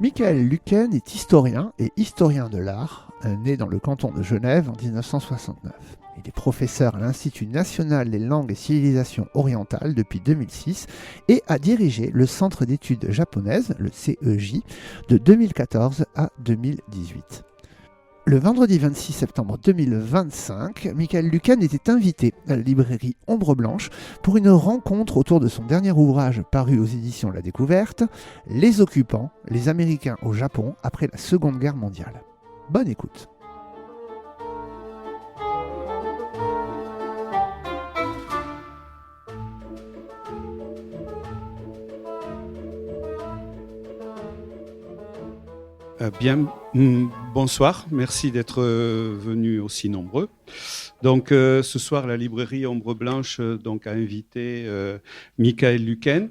Michael Lueken est historien et historien de l'art, né dans le canton de Genève en 1969. Il est professeur à l'Institut national des langues et civilisations orientales depuis 2006 et a dirigé le Centre d'études japonaises, le CEJ, de 2014 à 2018. Le vendredi 26 septembre 2025, Michael Lueken était invité à la librairie Ombre Blanche pour une rencontre autour de son dernier ouvrage paru aux éditions La Découverte, Les Occupants, les Américains au Japon après la Seconde Guerre mondiale. Bonne écoute. Bonsoir, merci d'être venus aussi nombreux. Donc ce soir, la librairie Ombre Blanche a invité Michael Lueken.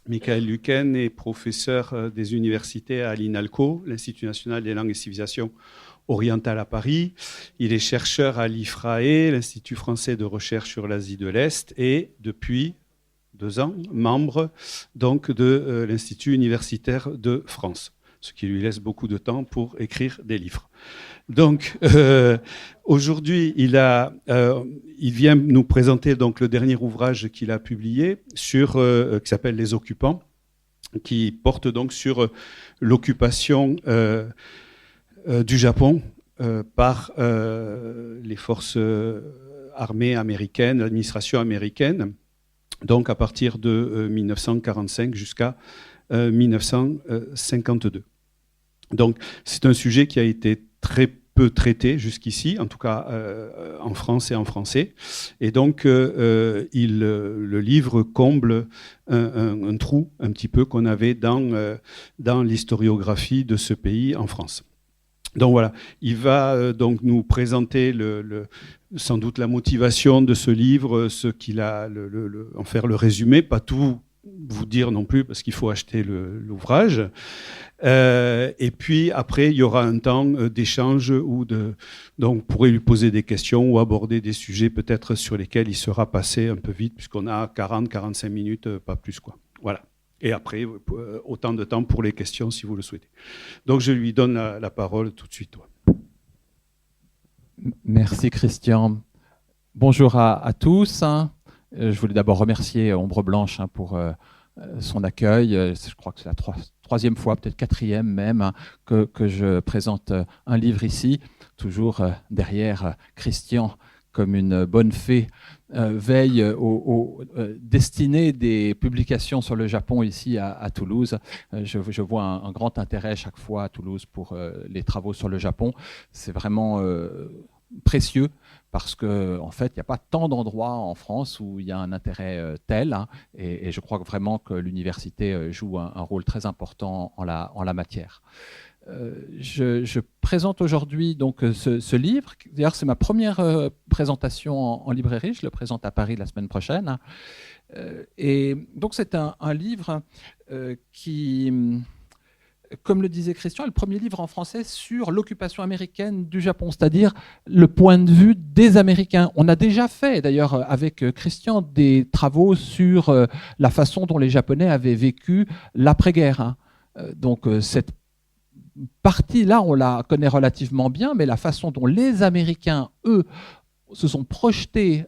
Michael Lueken est professeur des universités à l'INALCO, l'Institut national des langues et civilisations orientales à Paris. Il est chercheur à l'IFRAE, l'Institut français de recherche sur l'Asie de l'Est, et depuis 2 ans, membre de l'Institut universitaire de France, ce qui lui laisse beaucoup de temps pour écrire des livres. Donc, aujourd'hui, il vient nous présenter le dernier ouvrage qu'il a publié qui s'appelle Les Occupants, qui porte sur l'occupation du Japon par les forces armées américaines, l'administration américaine, donc à partir de 1945 jusqu'à 1952. Donc, c'est un sujet qui a été très peu traité jusqu'ici, en tout cas en France et en français. Et donc, le livre comble un trou un petit peu qu'on avait dans l'historiographie de ce pays en France. Donc voilà, il va nous présenter sans doute la motivation de ce livre, ce qu'il a, en faire le résumé, pas tout vous dire non plus parce qu'il faut acheter l'ouvrage. Et puis après, il y aura un temps d'échange donc vous pourrez lui poser des questions ou aborder des sujets peut-être sur lesquels il sera passé un peu vite puisqu'on a 40-45 minutes, pas plus, quoi. Voilà. Et après, autant de temps pour les questions si vous le souhaitez. Donc je lui donne la parole tout de suite. Merci Christian. Bonjour à tous. Je voulais d'abord remercier Ombre Blanche pour son accueil. Je crois que c'est la troisième fois, peut-être 4e même, que je présente un livre ici, toujours derrière Christian, comme une bonne fée, veille aux destinées des publications sur le Japon ici à Toulouse. Je vois un grand intérêt chaque fois à Toulouse pour les travaux sur le Japon. C'est vraiment précieux parce qu'en fait, il n'y a pas tant d'endroits en France où il y a un intérêt tel, et je crois vraiment que l'université joue un rôle très important en la matière. Je présente aujourd'hui ce livre. D'ailleurs, c'est ma première présentation en librairie. Je le présente à Paris la semaine prochaine. Et donc, c'est un livre qui, comme le disait Christian, est le premier livre en français sur l'occupation américaine du Japon, c'est-à-dire le point de vue des Américains. On a déjà fait, d'ailleurs, avec Christian, des travaux sur la façon dont les Japonais avaient vécu l'après-guerre. Donc, cette partie-là, on la connaît relativement bien, mais la façon dont les Américains, eux, se sont projetés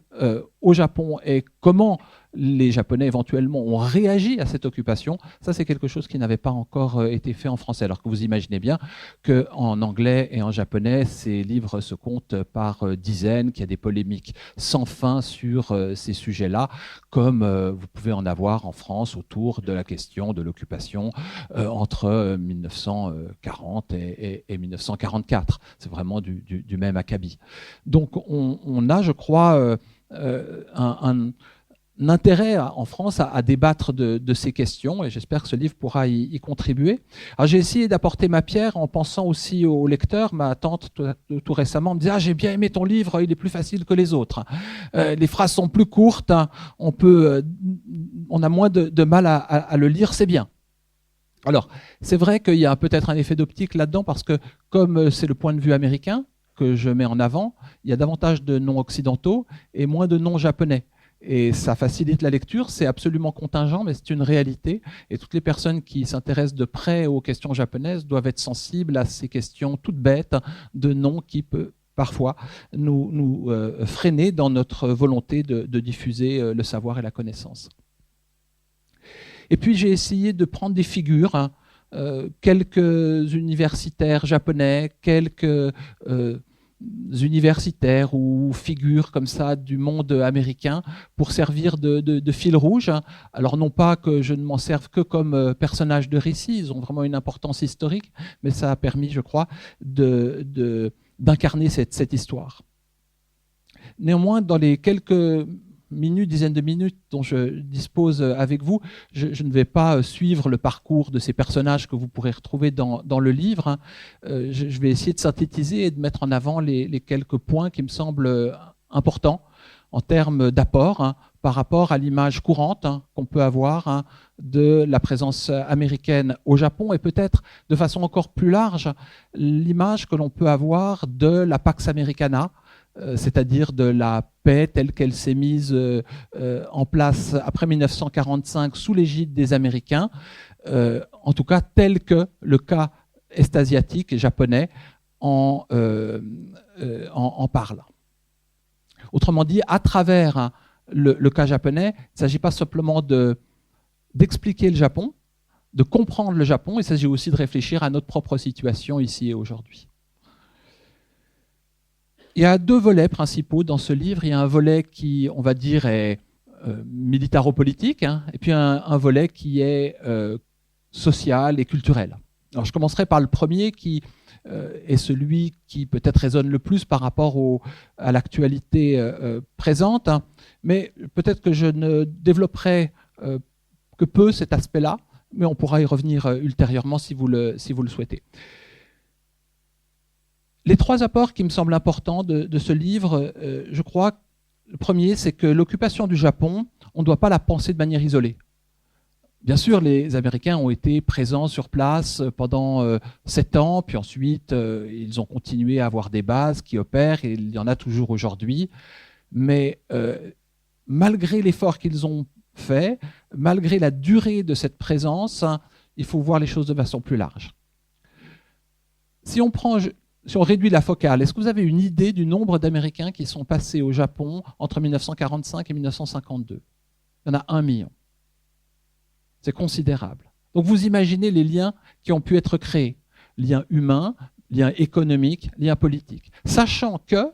au Japon et comment les Japonais éventuellement ont réagi à cette occupation, ça c'est quelque chose qui n'avait pas encore été fait en français. Alors que vous imaginez bien qu'en anglais et en japonais, ces livres se comptent par dizaines, qu'il y a des polémiques sans fin sur ces sujets-là, comme vous pouvez en avoir en France autour de la question de l'occupation entre 1940 et 1944. C'est vraiment du même acabit. Donc on a, je crois, un intérêt en France à débattre de ces questions, et j'espère que ce livre pourra y contribuer. Alors, j'ai essayé d'apporter ma pierre en pensant aussi aux lecteurs. Ma tante tout récemment me disait « Ah, j'ai bien aimé ton livre, il est plus facile que les autres. Les phrases sont plus courtes, on a moins de mal à le lire, c'est bien. » Alors, c'est vrai qu'il y a peut-être un effet d'optique là-dedans, parce que comme c'est le point de vue américain que je mets en avant, il y a davantage de noms occidentaux et moins de noms japonais. Et ça facilite la lecture, c'est absolument contingent, mais c'est une réalité. Et toutes les personnes qui s'intéressent de près aux questions japonaises doivent être sensibles à ces questions toutes bêtes de noms qui peuvent parfois nous freiner dans notre volonté de diffuser le savoir et la connaissance. Et puis j'ai essayé de prendre des figures, quelques universitaires japonais, quelques universitaires ou figures comme ça du monde américain pour servir de fil rouge. Alors non pas que je ne m'en serve que comme personnage de récit, ils ont vraiment une importance historique, mais ça a permis, je crois, d'incarner cette histoire. Néanmoins, dans les quelques dizaines de minutes dont je dispose avec vous, je ne vais pas suivre le parcours de ces personnages que vous pourrez retrouver dans le livre. Je vais essayer de synthétiser et de mettre en avant les quelques points qui me semblent importants en termes d'apport par rapport à l'image courante qu'on peut avoir de la présence américaine au Japon et peut-être de façon encore plus large l'image que l'on peut avoir de la Pax Americana, c'est-à-dire de la paix telle qu'elle s'est mise en place après 1945 sous l'égide des Américains, en tout cas tel que le cas est-asiatique et japonais en parle. Autrement dit, à travers le cas japonais, il ne s'agit pas simplement d'expliquer le Japon, de comprendre le Japon, il s'agit aussi de réfléchir à notre propre situation ici et aujourd'hui. Il y a deux volets principaux dans ce livre. Il y a un volet qui, on va dire, est militaro-politique, et puis un volet qui est social et culturel. Alors, je commencerai par le premier qui est celui qui peut-être résonne le plus par rapport à l'actualité présente, mais peut-être que je ne développerai que peu cet aspect-là, mais on pourra y revenir ultérieurement si vous le souhaitez. Les trois apports qui me semblent importants de ce livre, je crois, le premier, c'est que l'occupation du Japon, on ne doit pas la penser de manière isolée. Bien sûr, les Américains ont été présents sur place pendant 7 ans, puis ensuite, ils ont continué à avoir des bases qui opèrent, et il y en a toujours aujourd'hui. Mais malgré l'effort qu'ils ont fait, malgré la durée de cette présence, il faut voir les choses de façon plus large. Si on réduit la focale, est-ce que vous avez une idée du nombre d'Américains qui sont passés au Japon entre 1945 et 1952 ? Il y en a 1 million. C'est considérable. Donc vous imaginez les liens qui ont pu être créés. Liens humains, liens économiques, liens politiques. Sachant que,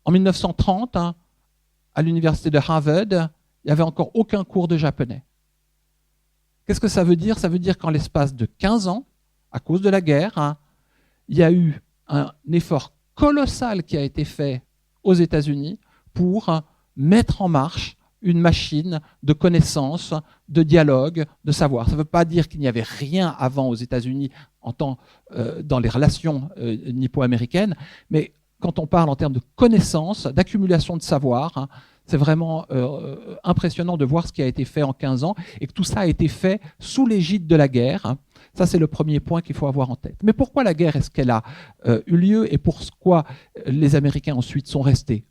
en 1930, à l'université de Harvard, il n'y avait encore aucun cours de japonais. Qu'est-ce que ça veut dire ? Ça veut dire qu'en l'espace de 15 ans, à cause de la guerre, il y a eu un effort colossal qui a été fait aux États-Unis pour mettre en marche une machine de connaissances, de dialogue, de savoir. Ça ne veut pas dire qu'il n'y avait rien avant aux États-Unis dans les relations nippo-américaines, mais quand on parle en termes de connaissances, d'accumulation de savoir, c'est vraiment impressionnant de voir ce qui a été fait en 15 ans et que tout ça a été fait sous l'égide de la guerre. Ça, c'est le premier point qu'il faut avoir en tête. Mais pourquoi la guerre est-ce qu'elle a eu lieu et pourquoi les Américains ensuite sont restés ?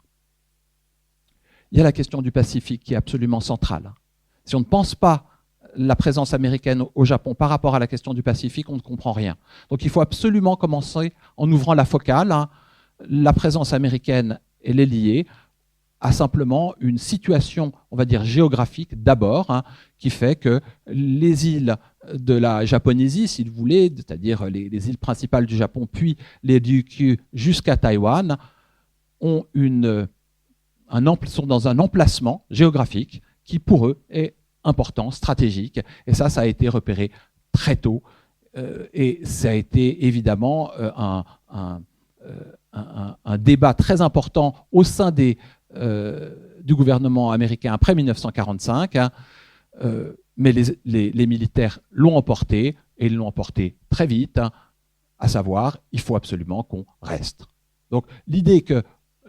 Il y a la question du Pacifique qui est absolument centrale. Si on ne pense pas la présence américaine au Japon par rapport à la question du Pacifique, on ne comprend rien. Donc il faut absolument commencer en ouvrant la focale. La présence américaine, elle est liée à simplement une situation, on va dire géographique d'abord, qui fait que les îles de la Japonésie, si vous voulez, c'est-à-dire les îles principales du Japon, puis les Ryukyu jusqu'à Taïwan, sont dans un emplacement géographique qui, pour eux, est important, stratégique. Et ça a été repéré très tôt. Et ça a été évidemment un débat très important au sein du gouvernement américain après 1945. Mais les militaires l'ont emporté, et ils l'ont emporté très vite, à savoir, il faut absolument qu'on reste. Donc l'idée que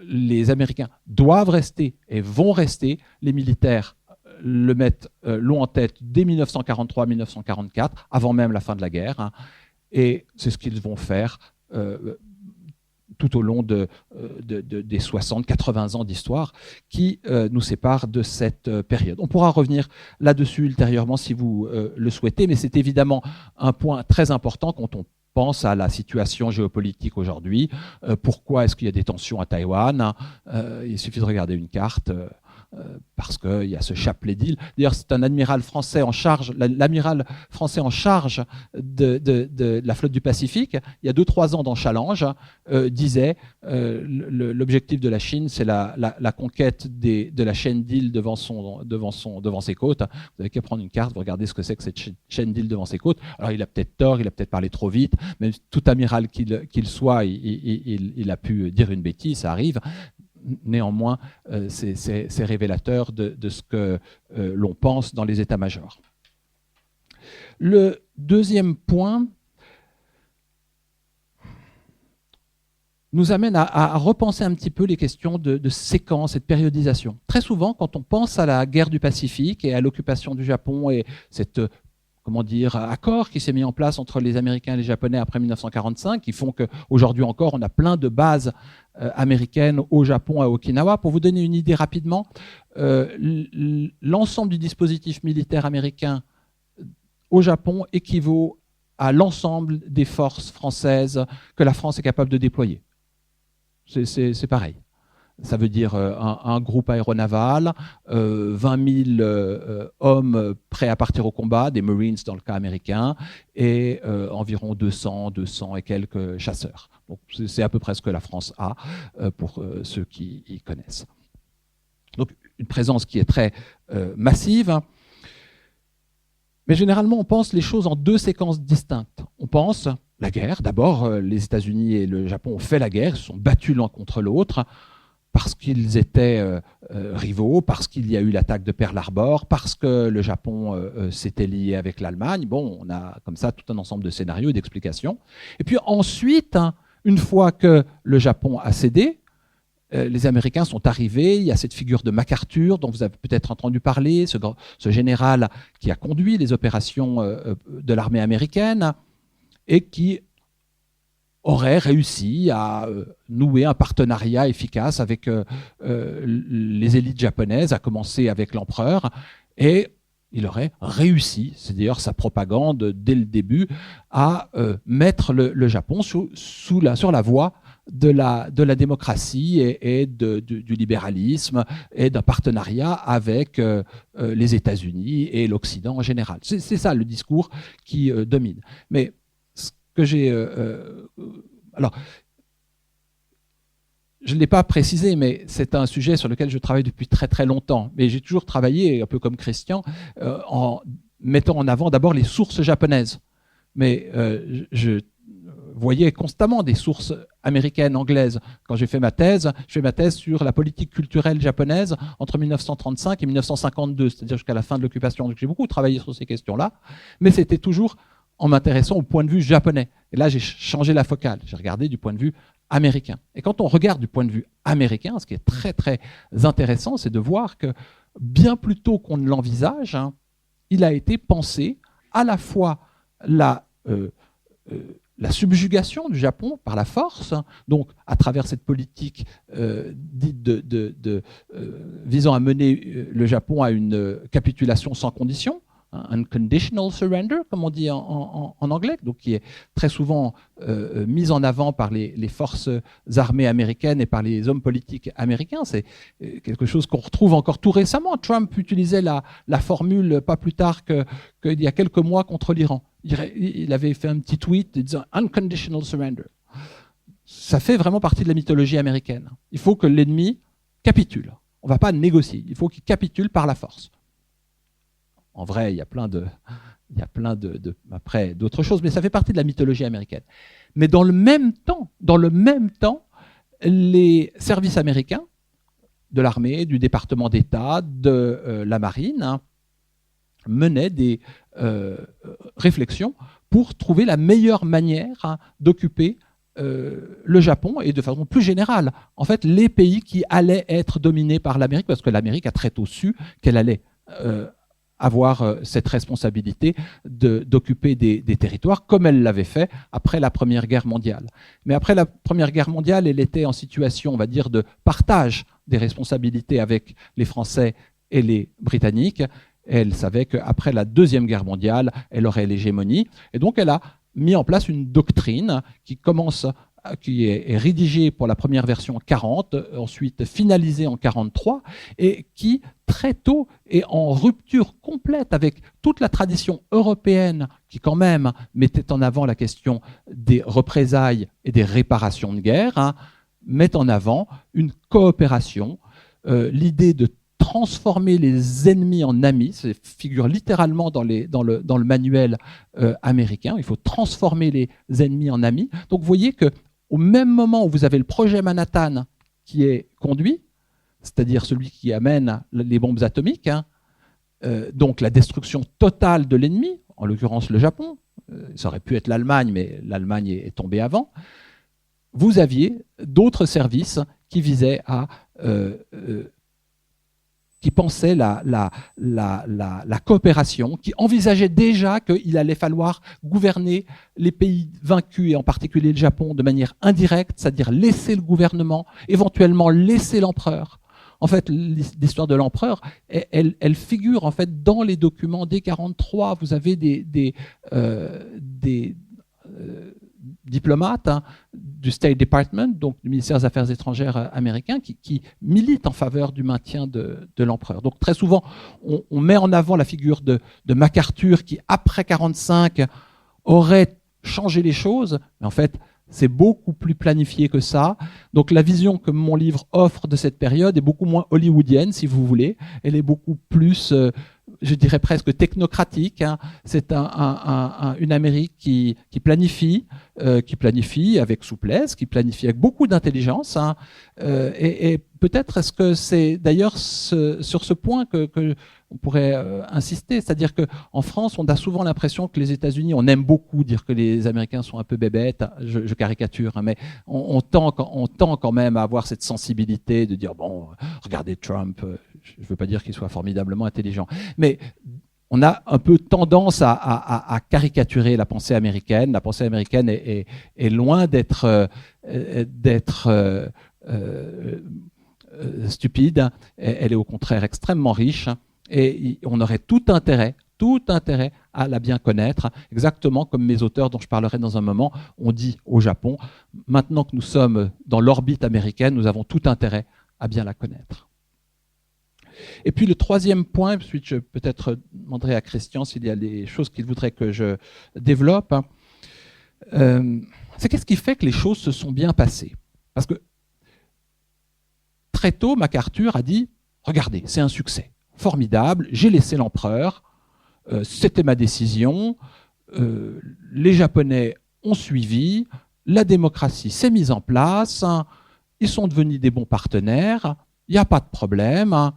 les Américains doivent rester et vont rester, les militaires l'ont en tête dès 1943-1944, avant même la fin de la guerre, et c'est ce qu'ils vont faire tout au long des 60-80 ans d'histoire qui nous séparent de cette période. On pourra revenir là-dessus ultérieurement si vous le souhaitez, mais c'est évidemment un point très important quand on pense à la situation géopolitique aujourd'hui. Pourquoi est-ce qu'il y a des tensions à Taïwan? Il suffit de regarder une carte. Parce qu'il y a ce chapelet d'îles. D'ailleurs, c'est un amiral français en charge, l'amiral français en charge de la flotte du Pacifique, il y a 2-3 ans dans Challenge, disait l'objectif de la Chine, c'est la conquête de la chaîne d'îles devant ses côtes. Vous avez qu'à prendre une carte, vous regardez ce que c'est que cette chaîne d'îles devant ses côtes. Alors, il a peut-être tort, il a peut-être parlé trop vite, même tout amiral qu'il soit, il a pu dire une bêtise, ça arrive. Néanmoins, c'est révélateur de ce que l'on pense dans les états-majors. Le deuxième point nous amène à repenser un petit peu les questions de séquence et de périodisation. Très souvent, quand on pense à la guerre du Pacifique et à l'occupation du Japon et cette accord qui s'est mis en place entre les Américains et les Japonais après 1945, qui font qu'aujourd'hui encore, on a plein de bases américaines au Japon, à Okinawa. Pour vous donner une idée rapidement, l'ensemble du dispositif militaire américain au Japon équivaut à l'ensemble des forces françaises que la France est capable de déployer. C'est pareil. Ça veut dire un groupe aéronaval, 20 000 hommes prêts à partir au combat, des Marines dans le cas américain, et environ 200 et quelques chasseurs. Donc c'est à peu près ce que la France a pour ceux qui y connaissent. Donc une présence qui est très massive. Mais généralement, on pense les choses en 2 séquences distinctes. On pense la guerre. D'abord, les États-Unis et le Japon ont fait la guerre, ils se sont battus l'un contre l'autre, parce qu'ils étaient rivaux, parce qu'il y a eu l'attaque de Pearl Harbor, parce que le Japon s'était lié avec l'Allemagne. Bon, on a comme ça tout un ensemble de scénarios et d'explications. Et puis ensuite, une fois que le Japon a cédé, les Américains sont arrivés, il y a cette figure de MacArthur, dont vous avez peut-être entendu parler, ce général qui a conduit les opérations de l'armée américaine et qui aurait réussi à nouer un partenariat efficace avec les élites japonaises, à commencer avec l'empereur, et il aurait réussi, c'est d'ailleurs sa propagande dès le début, à mettre le Japon sur la voie de la démocratie et du libéralisme et d'un partenariat avec les États-Unis et l'Occident en général. C'est ça le discours qui domine. Mais que j'ai... alors, je ne l'ai pas précisé, mais c'est un sujet sur lequel je travaille depuis très très longtemps. Mais j'ai toujours travaillé, un peu comme Christian, en mettant en avant d'abord les sources japonaises. Mais je voyais constamment des sources américaines, anglaises. Quand j'ai fait ma thèse, je fais ma thèse sur la politique culturelle japonaise entre 1935 et 1952, c'est-à-dire jusqu'à la fin de l'occupation. Donc j'ai beaucoup travaillé sur ces questions-là, mais c'était toujours en m'intéressant au point de vue japonais. Et là, j'ai changé la focale. J'ai regardé du point de vue américain. Et quand on regarde du point de vue américain, ce qui est très, très intéressant, c'est de voir que bien plus tôt qu'on ne l'envisage, il a été pensé à la fois la subjugation du Japon par la force, donc à travers cette politique dite visant à mener le Japon à une capitulation sans condition, unconditional surrender, comme on dit en anglais, donc qui est très souvent mise en avant par les forces armées américaines et par les hommes politiques américains. C'est quelque chose qu'on retrouve encore tout récemment. Trump utilisait la formule pas plus tard qu'il y a quelques mois contre l'Iran. Il avait fait un petit tweet disant « unconditional surrender ». Ça fait vraiment partie de la mythologie américaine. Il faut que l'ennemi capitule. On ne va pas négocier. Il faut qu'il capitule par la force. En vrai, il y a plein après d'autres choses, mais ça fait partie de la mythologie américaine. Mais dans le même temps, les services américains, de l'armée, du département d'État, de la marine, menaient des réflexions pour trouver la meilleure manière d'occuper le Japon et de façon plus générale, en fait, les pays qui allaient être dominés par l'Amérique, parce que l'Amérique a très tôt su qu'elle allait avoir cette responsabilité d'occuper des territoires, comme elle l'avait fait après la Première Guerre mondiale. Mais après la Première Guerre mondiale, elle était en situation, on va dire, de partage des responsabilités avec les Français et les Britanniques. Elle savait qu'après la Deuxième Guerre mondiale, elle aurait l'hégémonie. Et donc, elle a mis en place une doctrine qui est rédigée pour la première version en 40, ensuite finalisée en 43, et qui, très tôt, est en rupture complète avec toute la tradition européenne qui, quand même, mettait en avant la question des représailles et des réparations de guerre, met en avant une coopération, l'idée de transformer les ennemis en amis, ça figure littéralement dans le manuel américain, il faut transformer les ennemis en amis. Donc vous voyez qu'au même moment où vous avez le projet Manhattan qui est conduit, c'est-à-dire celui qui amène les bombes atomiques, donc la destruction totale de l'ennemi, en l'occurrence le Japon, ça aurait pu être l'Allemagne, mais l'Allemagne est tombée avant, vous aviez d'autres services qui visaient à... qui pensaient la coopération, qui envisageaient déjà qu'il allait falloir gouverner les pays vaincus, et en particulier le Japon, de manière indirecte, c'est-à-dire laisser le gouvernement, éventuellement laisser l'empereur. En fait, l'histoire de l'empereur, elle figure en fait dans les documents dès 1943. Vous avez des diplomates du State Department, donc du ministère des Affaires étrangères américain, qui militent en faveur du maintien de l'empereur. Donc très souvent, on met en avant la figure de MacArthur qui, après 1945, aurait changé les choses, mais en fait, c'est beaucoup plus planifié que ça. Donc la vision que mon livre offre de cette période est beaucoup moins hollywoodienne, si vous voulez. Elle est beaucoup plus, je dirais presque technocratique. C'est une Amérique qui planifie avec souplesse, qui planifie avec beaucoup d'intelligence. Et peut-être est-ce que c'est d'ailleurs sur ce point que on pourrait insister, c'est-à-dire qu'en France, on a souvent l'impression que les États-Unis, on aime beaucoup dire que les Américains sont un peu bébêtes, je caricature, mais on tend quand même à avoir cette sensibilité de dire, bon, regardez Trump, je ne veux pas dire qu'il soit formidablement intelligent, mais on a un peu tendance à caricaturer la pensée américaine. La pensée américaine est loin d'être stupide, elle est au contraire extrêmement riche. Et on aurait tout intérêt à la bien connaître, exactement comme mes auteurs dont je parlerai dans un moment ont dit au Japon. Maintenant que nous sommes dans l'orbite américaine, nous avons tout intérêt à bien la connaître. Et puis le troisième point, ensuite je peut-être demanderai à Christian s'il y a des choses qu'il voudrait que je développe, c'est qu'est-ce qui fait que les choses se sont bien passées. Parce que très tôt, MacArthur a dit, regardez, c'est un succès. Formidable, j'ai laissé l'empereur, c'était ma décision, les Japonais ont suivi, la démocratie s'est mise en place, ils sont devenus des bons partenaires, il n'y a pas de problème,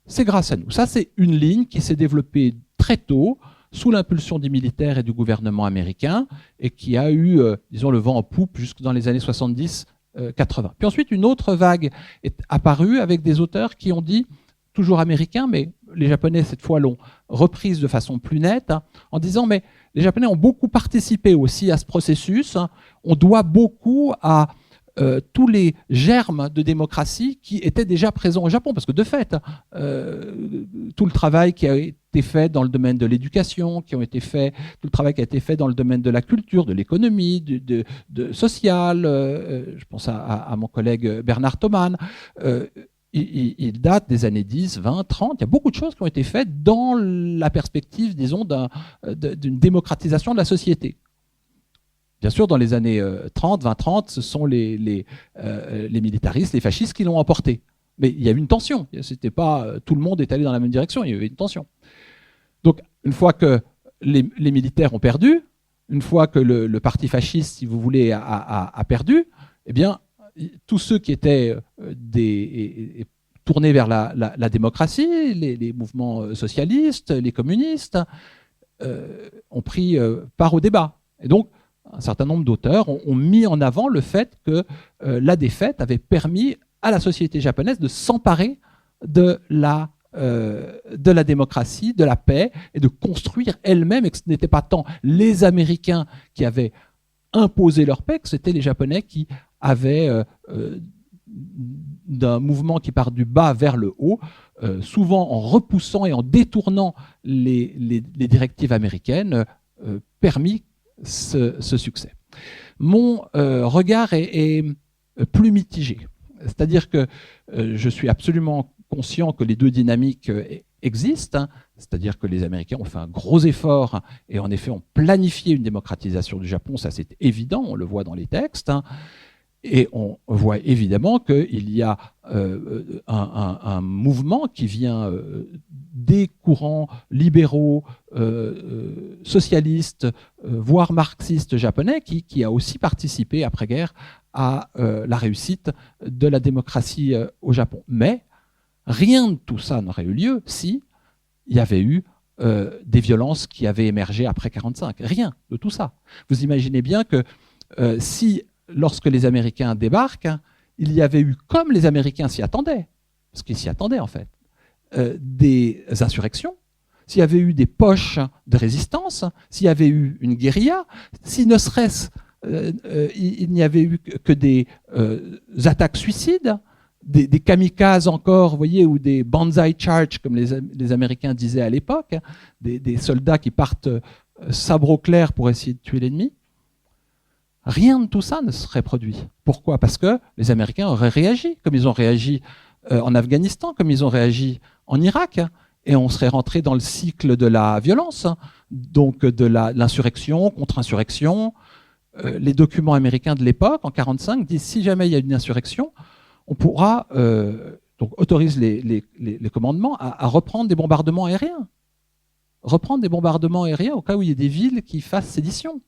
c'est grâce à nous. Ça, c'est une ligne qui s'est développée très tôt, sous l'impulsion des militaires et du gouvernement américain, et qui a eu, disons, le vent en poupe jusque dans les années 70-80. Puis ensuite, une autre vague est apparue avec des auteurs qui ont dit, toujours américains, mais les Japonais, cette fois, l'ont reprise de façon plus nette, en disant, mais les Japonais ont beaucoup participé aussi à ce processus, on doit beaucoup à tous les germes de démocratie qui étaient déjà présents au Japon, parce que de fait, tout le travail qui a été fait dans le domaine de l'éducation, tout le travail qui a été fait dans le domaine de la culture, de l'économie, de social, je pense à mon collègue Bernard Thoman, il date des années 10, 20, 30. Il y a beaucoup de choses qui ont été faites dans la perspective, disons, d'une démocratisation de la société. Bien sûr, dans les années 30, 20, 30, ce sont les militaristes, les fascistes qui l'ont emporté. Mais il y a eu une tension. C'était pas tout le monde est allé dans la même direction. Il y avait une tension. Donc, une fois que les militaires ont perdu, une fois que le parti fasciste, si vous voulez, a perdu, eh bien, tous ceux qui étaient tournés vers la démocratie, les mouvements socialistes, les communistes, ont pris part au débat. Et donc, un certain nombre d'auteurs ont mis en avant le fait que la défaite avait permis à la société japonaise de s'emparer de la de la démocratie, de la paix, et de construire elle-même, et que ce n'était pas tant les Américains qui avaient imposé leur paix, que c'était les Japonais qui avaient, d'un mouvement qui part du bas vers le haut, souvent en repoussant et en détournant les directives américaines, permis ce succès. Mon regard est plus mitigé. C'est-à-dire que je suis absolument conscient que les deux dynamiques existent, hein. C'est-à-dire que les Américains ont fait un gros effort et en effet ont planifié une démocratisation du Japon, ça c'est évident, on le voit dans les textes, hein. Et on voit évidemment qu'il y a un mouvement qui vient des courants libéraux, socialistes, voire marxistes japonais, qui a aussi participé après-guerre à la réussite de la démocratie au Japon. Mais rien de tout ça n'aurait eu lieu si il y avait eu des violences qui avaient émergé après 1945. Rien de tout ça. Vous imaginez bien que si lorsque les Américains débarquent, il y avait eu, comme les Américains s'y attendaient, parce qu'ils s'y attendaient en fait, des insurrections, s'il y avait eu des poches de résistance, s'il y avait eu une guérilla, si ne serait-ce il n'y avait eu que des attaques suicides, des kamikazes encore, vous voyez, ou des banzai charge, comme les Américains disaient à l'époque, des soldats qui partent sabre au clair pour essayer de tuer l'ennemi. Rien de tout ça ne serait produit. Pourquoi ? Parce que les Américains auraient réagi, comme ils ont réagi en Afghanistan, comme ils ont réagi en Irak, et on serait rentré dans le cycle de la violence, donc de l'insurrection, contre-insurrection. Les documents américains de l'époque, en 1945, disent si jamais il y a une insurrection, on pourra, donc autorise les commandements à reprendre des bombardements aériens. Reprendre des bombardements aériens au cas où il y ait des villes qui fassent sédition.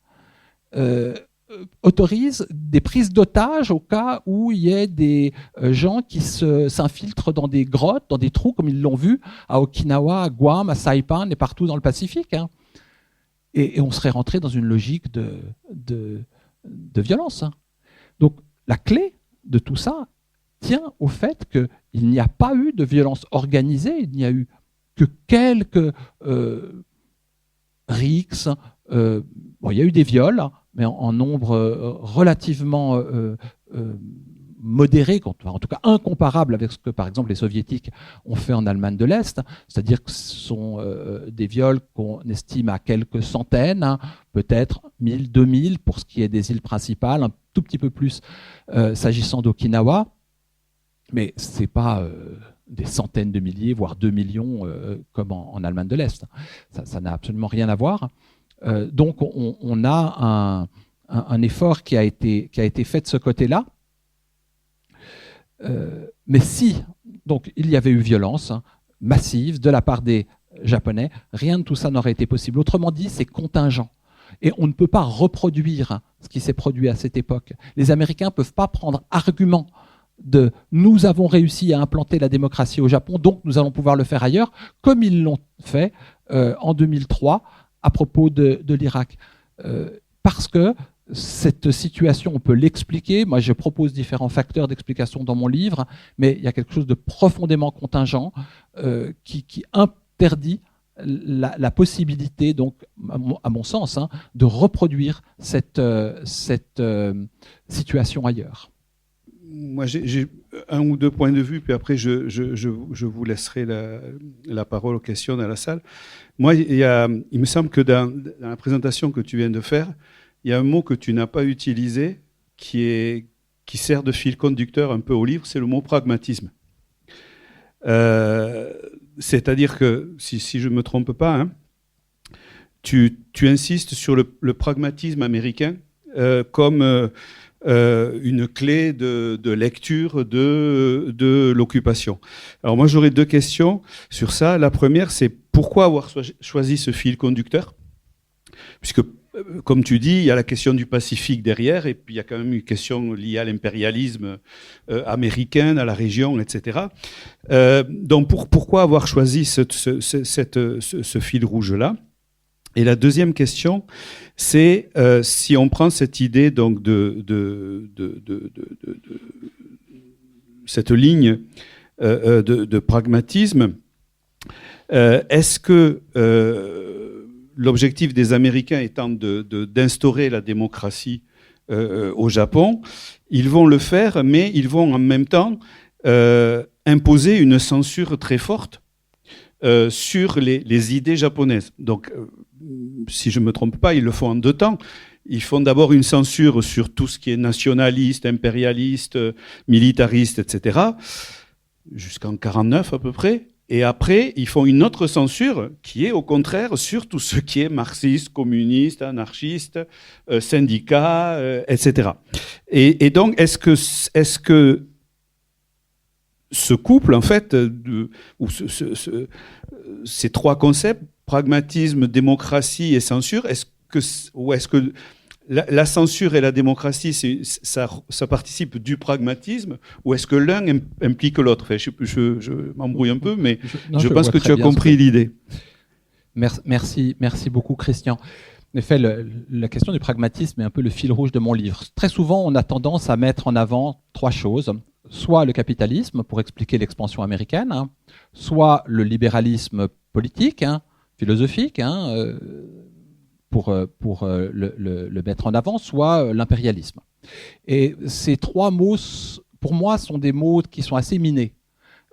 Autorise des prises d'otages au cas où il y ait des gens qui s'infiltrent dans des grottes, dans des trous, comme ils l'ont vu à Okinawa, à Guam, à Saipan et partout dans le Pacifique. Hein. Et on serait rentré dans une logique de violence. Hein. Donc la clé de tout ça tient au fait qu'il n'y a pas eu de violence organisée, il n'y a eu que quelques rixes. Bon, il y a eu des viols, mais en nombre relativement modéré, en tout cas incomparable avec ce que, par exemple, les Soviétiques ont fait en Allemagne de l'Est. C'est-à-dire que ce sont des viols qu'on estime à quelques centaines, hein, peut-être 1000, 2000 pour ce qui est des îles principales, un tout petit peu plus s'agissant d'Okinawa. Mais ce n'est pas des centaines de milliers, voire 2 millions comme en Allemagne de l'Est. Ça n'a absolument rien à voir. Donc on a un effort qui a été fait de ce côté-là. Mais si donc, il y avait eu violence massive de la part des Japonais, rien de tout ça n'aurait été possible. Autrement dit, c'est contingent. Et on ne peut pas reproduire ce qui s'est produit à cette époque. Les Américains ne peuvent pas prendre argument de « nous avons réussi à implanter la démocratie au Japon, donc nous allons pouvoir le faire ailleurs », comme ils l'ont fait en 2003 à propos de l'Irak. Parce que cette situation, on peut l'expliquer. Moi, je propose différents facteurs d'explication dans mon livre, mais il y a quelque chose de profondément contingent qui interdit la possibilité, donc, à mon sens, hein, de reproduire cette situation ailleurs. Moi, j'ai un ou deux points de vue, puis après, je vous laisserai la parole aux questions dans la salle. Moi, il me semble que dans la présentation que tu viens de faire, il y a un mot que tu n'as pas utilisé qui sert de fil conducteur un peu au livre, c'est le mot pragmatisme. C'est-à-dire que, si je ne me trompe pas, hein, tu insistes sur le pragmatisme américain comme une clé de lecture de l'occupation. Alors moi, j'aurais deux questions sur ça. La première, c'est pourquoi avoir choisi ce fil conducteur ? Puisque, comme tu dis, il y a la question du Pacifique derrière, et puis il y a quand même une question liée à l'impérialisme américain, à la région, etc. Donc pourquoi avoir choisi ce fil rouge-là ? Et la deuxième question, c'est si on prend cette idée donc de cette ligne de pragmatisme, Est-ce que l'objectif des Américains étant d'instaurer la démocratie au Japon, ils vont le faire, mais ils vont en même temps imposer une censure très forte sur les idées japonaises. Donc, si je ne me trompe pas, ils le font en deux temps. Ils font d'abord une censure sur tout ce qui est nationaliste, impérialiste, militariste, etc., jusqu'en 1949 à peu près. Et après, ils font une autre censure qui est au contraire sur tout ce qui est marxiste, communiste, anarchiste, syndicat, etc. Et donc, est-ce que ce couple, en fait, ces trois concepts, pragmatisme, démocratie et censure, est-ce que la censure et la démocratie, ça participe du pragmatisme, ou est-ce que l'un implique l'autre? Enfin, je m'embrouille un peu, mais je pense que tu as compris l'idée. Merci beaucoup, Christian. En effet, la question du pragmatisme est un peu le fil rouge de mon livre. Très souvent, on a tendance à mettre en avant trois choses. Soit le capitalisme, pour expliquer l'expansion américaine, soit le libéralisme politique, philosophique, pour le mettre en avant, soit l'impérialisme. Et ces trois mots, pour moi, sont des mots qui sont assez minés.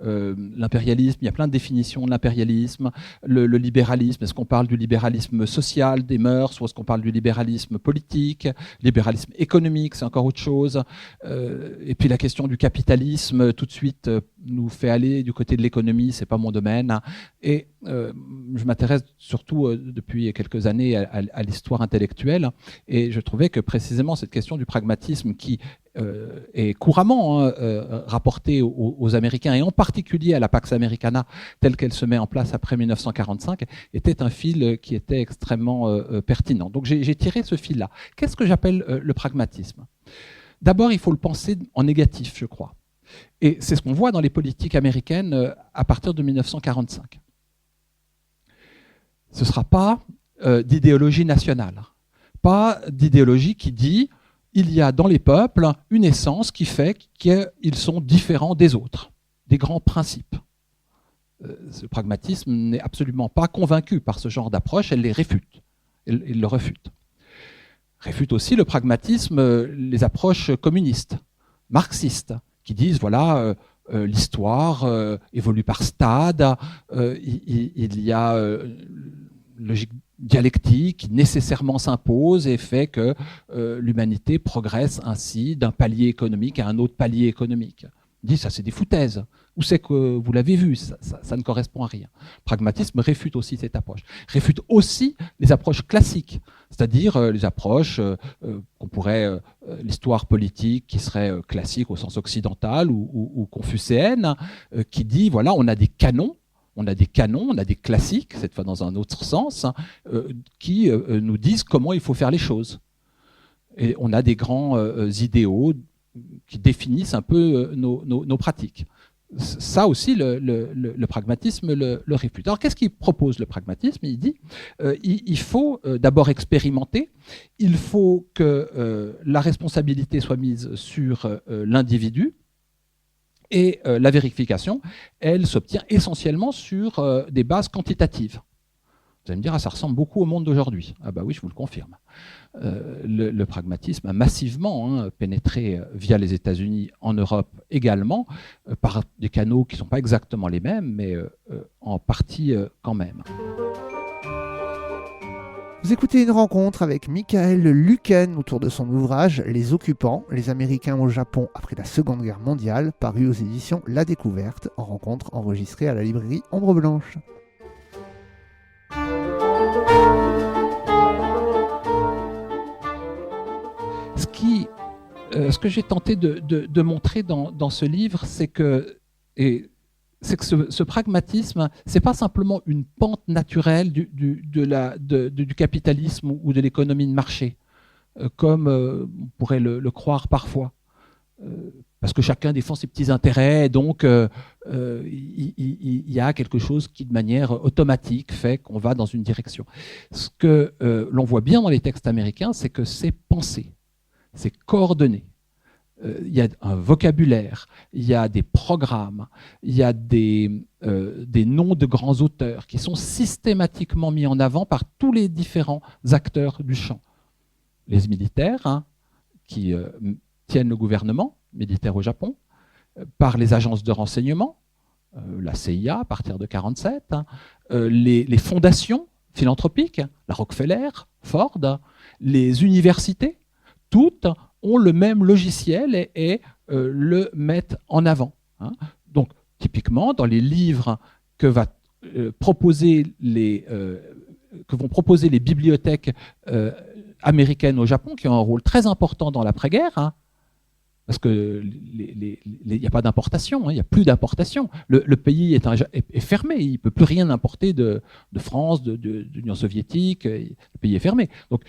L'impérialisme, il y a plein de définitions de l'impérialisme, le libéralisme, est-ce qu'on parle du libéralisme social, des mœurs, ou est-ce qu'on parle du libéralisme politique, libéralisme économique, c'est encore autre chose, et puis la question du capitalisme, tout de suite, nous fait aller du côté de l'économie, c'est pas mon domaine, et je m'intéresse surtout depuis quelques années à l'histoire intellectuelle, et je trouvais que précisément cette question du pragmatisme qui est couramment rapportée aux Américains, et en particulier à la Pax Americana, telle qu'elle se met en place après 1945, était un fil qui était extrêmement pertinent. Donc j'ai tiré ce fil-là. Qu'est-ce que j'appelle le pragmatisme? D'abord, il faut le penser en négatif, je crois. Et c'est ce qu'on voit dans les politiques américaines à partir de 1945. Ce ne sera pas d'idéologie nationale, pas d'idéologie qui dit il y a dans les peuples une essence qui fait qu'ils sont différents des autres, des grands principes. Ce pragmatisme n'est absolument pas convaincu par ce genre d'approche, elle les réfute, il le refute. Réfute aussi le pragmatisme les approches communistes, marxistes, qui disent voilà, l'histoire évolue par stade, il y a logique dialectique qui nécessairement s'impose et fait que l'humanité progresse ainsi d'un palier économique à un autre palier économique. Il dit ça c'est des foutaises. Où c'est que vous l'avez vu? Ça ne correspond à rien. Le pragmatisme réfute aussi cette approche. Réfute aussi les approches classiques, c'est-à-dire les approches qu'on pourrait, l'histoire politique qui serait classique au sens occidental ou confucéenne, qui dit voilà, on a des canons, on a des classiques, cette fois dans un autre sens, qui nous disent comment il faut faire les choses. Et on a des grands idéaux qui définissent un peu nos pratiques. Ça aussi, le pragmatisme le réfute. Alors, qu'est-ce qu'il propose, le pragmatisme? Il dit il faut d'abord expérimenter, il faut que la responsabilité soit mise sur l'individu, et la vérification, elle s'obtient essentiellement sur des bases quantitatives. Vous allez me dire, ça ressemble beaucoup au monde d'aujourd'hui. Ah bah oui, je vous le confirme. Le pragmatisme a massivement pénétré via les États-Unis, en Europe également, par des canaux qui ne sont pas exactement les mêmes, mais en partie quand même. Vous écoutez une rencontre avec Michael Lueken autour de son ouvrage « Les occupants, les Américains au Japon après la Seconde Guerre mondiale », paru aux éditions La Découverte, en rencontre enregistrée à la librairie Ombre Blanche. Ce que j'ai tenté de montrer dans ce livre, c'est que ce pragmatisme, c'est pas simplement une pente naturelle du capitalisme ou de l'économie de marché, comme on pourrait le croire parfois, parce que chacun défend ses petits intérêts, donc il y a quelque chose qui, de manière automatique, fait qu'on va dans une direction. Ce que l'on voit bien dans les textes américains, c'est que c'est pensé. C'est coordonné. il y a un vocabulaire, il y a des programmes, il y a des noms de grands auteurs qui sont systématiquement mis en avant par tous les différents acteurs du champ. Les militaires, hein, qui tiennent le gouvernement militaire au Japon, par les agences de renseignement, la CIA à partir de 1947, hein, les fondations philanthropiques, la Rockefeller, Ford, les universités, toutes ont le même logiciel et le mettent en avant. Hein. Donc, typiquement, dans les livres que vont proposer les bibliothèques américaines au Japon, qui ont un rôle très important dans l'après-guerre, hein, parce qu'il n'y a pas d'importation, hein, il n'y a plus d'importation. Le pays est fermé, il ne peut plus rien importer de France, de l'Union soviétique, le pays est fermé. Donc,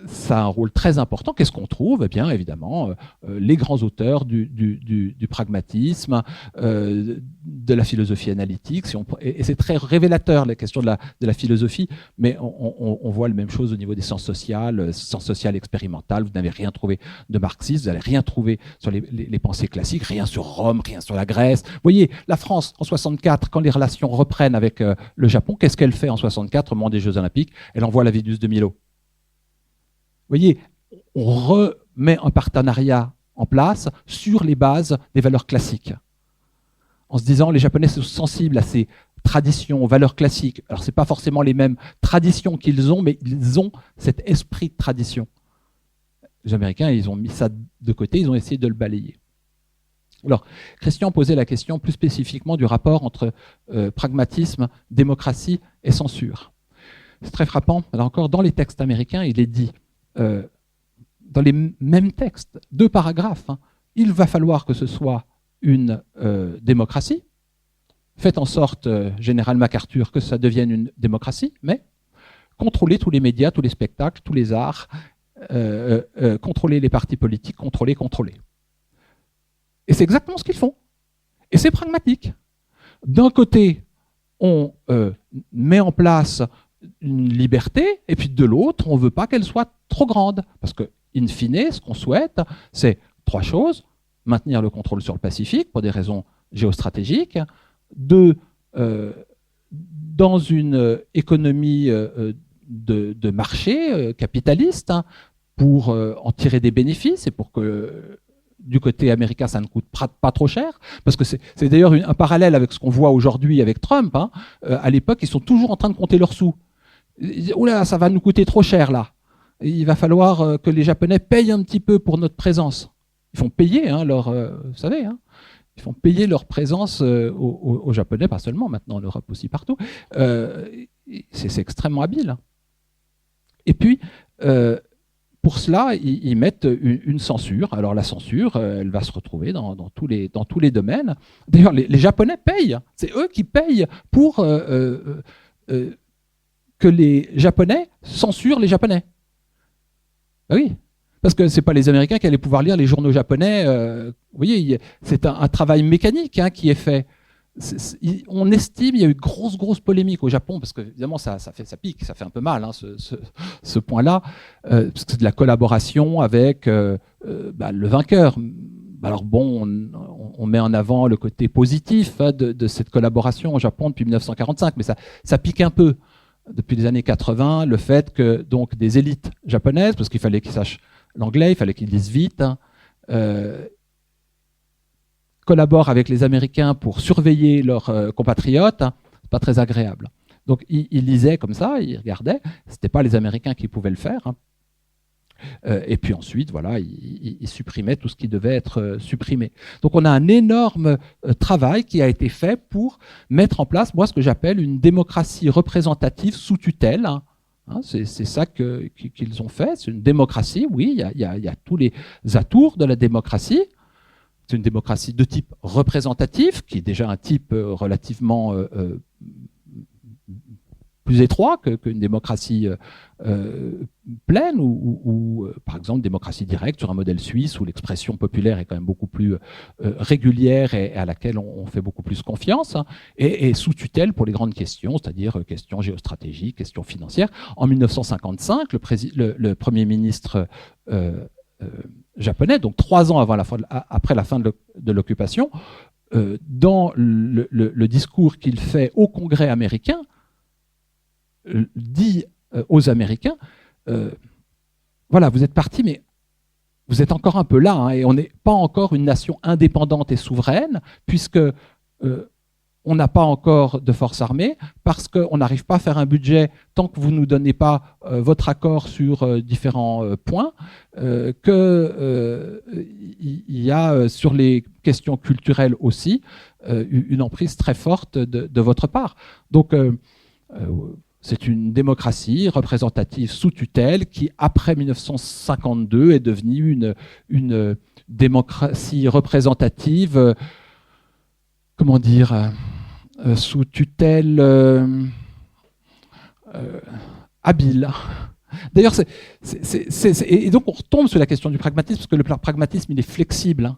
ça a un rôle très important. Qu'est-ce qu'on trouve? Eh bien, évidemment, les grands auteurs du pragmatisme, de la philosophie analytique. Et c'est très révélateur, la question de la philosophie, mais on voit la même chose au niveau des sciences sociales expérimentales. Vous n'avez rien trouvé de marxiste, vous n'allez rien trouver sur les pensées classiques, rien sur Rome, rien sur la Grèce. Vous voyez, la France, en 64, quand les relations reprennent avec le Japon, qu'est-ce qu'elle fait en 64 au moment des Jeux Olympiques? Elle envoie la Vénus de Milo. Vous voyez, on remet un partenariat en place sur les bases des valeurs classiques. En se disant, les Japonais sont sensibles à ces traditions, aux valeurs classiques. Alors, ce n'est pas forcément les mêmes traditions qu'ils ont, mais ils ont cet esprit de tradition. Les Américains, ils ont mis ça de côté, ils ont essayé de le balayer. Alors, Christian posait la question plus spécifiquement du rapport entre pragmatisme, démocratie et censure. C'est très frappant. Alors encore, dans les textes américains, il est dit, dans les mêmes textes, 2 paragraphes, hein, il va falloir que ce soit une démocratie. Faites en sorte, Général MacArthur, que ça devienne une démocratie, mais contrôler tous les médias, tous les spectacles, tous les arts, contrôler les partis politiques, contrôler. Et c'est exactement ce qu'ils font. Et c'est pragmatique. D'un côté, on met en place une liberté, et puis de l'autre, on ne veut pas qu'elle soit trop grande. Parce que, in fine, ce qu'on souhaite, c'est 3 choses. Maintenir le contrôle sur le Pacifique, pour des raisons géostratégiques. 2, dans une économie de marché capitaliste, hein, pour en tirer des bénéfices et pour que du côté américain, ça ne coûte pas trop cher, parce que c'est d'ailleurs un parallèle avec ce qu'on voit aujourd'hui avec Trump. Hein. À l'époque, ils sont toujours en train de compter leurs sous. Oula, ça va nous coûter trop cher là. Il va falloir que les Japonais payent un petit peu pour notre présence. Ils font payer vous savez, hein, ils font payer leur présence aux Japonais, pas seulement maintenant, en Europe aussi, partout. C'est extrêmement habile. Et puis, pour cela, ils mettent une censure. Alors la censure, elle va se retrouver dans tous les domaines. D'ailleurs, les Japonais payent. C'est eux qui payent pour que les Japonais censurent les Japonais. Ben oui, parce que ce n'est pas les Américains qui allaient pouvoir lire les journaux japonais. Vous voyez, c'est un travail mécanique, hein, qui est fait. On estime, il y a eu grosse polémique au Japon, parce que évidemment ça pique, ça fait un peu mal, hein, ce point-là, parce que c'est de la collaboration avec le vainqueur. Alors bon, on met en avant le côté positif, hein, de cette collaboration au Japon depuis 1945, mais ça pique un peu depuis les années 80, le fait que donc des élites japonaises, parce qu'il fallait qu'ils sachent l'anglais, il fallait qu'ils lisent vite, hein, collaborent avec les Américains pour surveiller leurs compatriotes, hein, c'est pas très agréable. Donc ils lisaient comme ça, ils regardaient, c'était pas les Américains qui pouvaient le faire. Hein. Et puis ensuite, voilà, ils supprimaient tout ce qui devait être supprimé. Donc on a un énorme travail qui a été fait pour mettre en place, moi, ce que j'appelle une démocratie représentative sous tutelle. Hein. C'est ça qu'ils ont fait. C'est une démocratie, oui, il y a tous les atours de la démocratie. C'est une démocratie de type représentatif, qui est déjà un type relativement plus étroit qu'une démocratie pleine, ou par exemple démocratie directe sur un modèle suisse où l'expression populaire est quand même beaucoup plus régulière et à laquelle on fait beaucoup plus confiance, hein, et sous tutelle pour les grandes questions, c'est-à-dire questions géostratégiques, questions financières. En 1955, le Premier ministre japonais, donc 3 ans après la fin de l'occupation, dans le discours qu'il fait au Congrès américain, dit aux Américains, voilà, vous êtes partis, mais vous êtes encore un peu là, hein, et on n'est pas encore une nation indépendante et souveraine, puisque on n'a pas encore de forces armées, parce qu'on n'arrive pas à faire un budget tant que vous ne nous donnez pas votre accord sur différents points, qu'il y a sur les questions culturelles aussi une emprise très forte de votre part. Donc, c'est une démocratie représentative sous tutelle qui, après 1952, est devenue une démocratie représentative, comment dire, sous tutelle habile. D'ailleurs, et donc on retombe sur la question du pragmatisme, parce que le pragmatisme, il est flexible. Hein.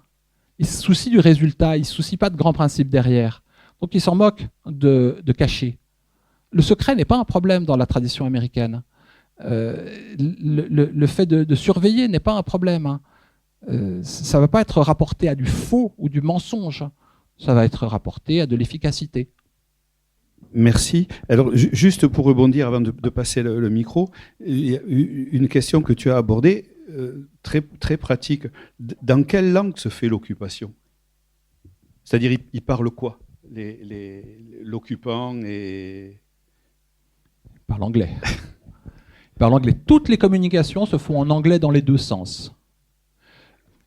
Il se soucie du résultat, il ne se soucie pas de grands principes derrière. Donc il s'en moque de cacher. Le secret n'est pas un problème dans la tradition américaine. Le fait de surveiller n'est pas un problème. Hein. Ça ne va pas être rapporté à du faux ou du mensonge. Ça va être rapporté à de l'efficacité. Merci. Alors, juste pour rebondir avant de passer le micro, il y a une question que tu as abordée, très, très pratique. Dans quelle langue se fait l'occupation ? C'est-à-dire, ils parlent quoi, l'occupant et... Ils parlent anglais. Ils parlent anglais. Toutes les communications se font en anglais dans les deux sens.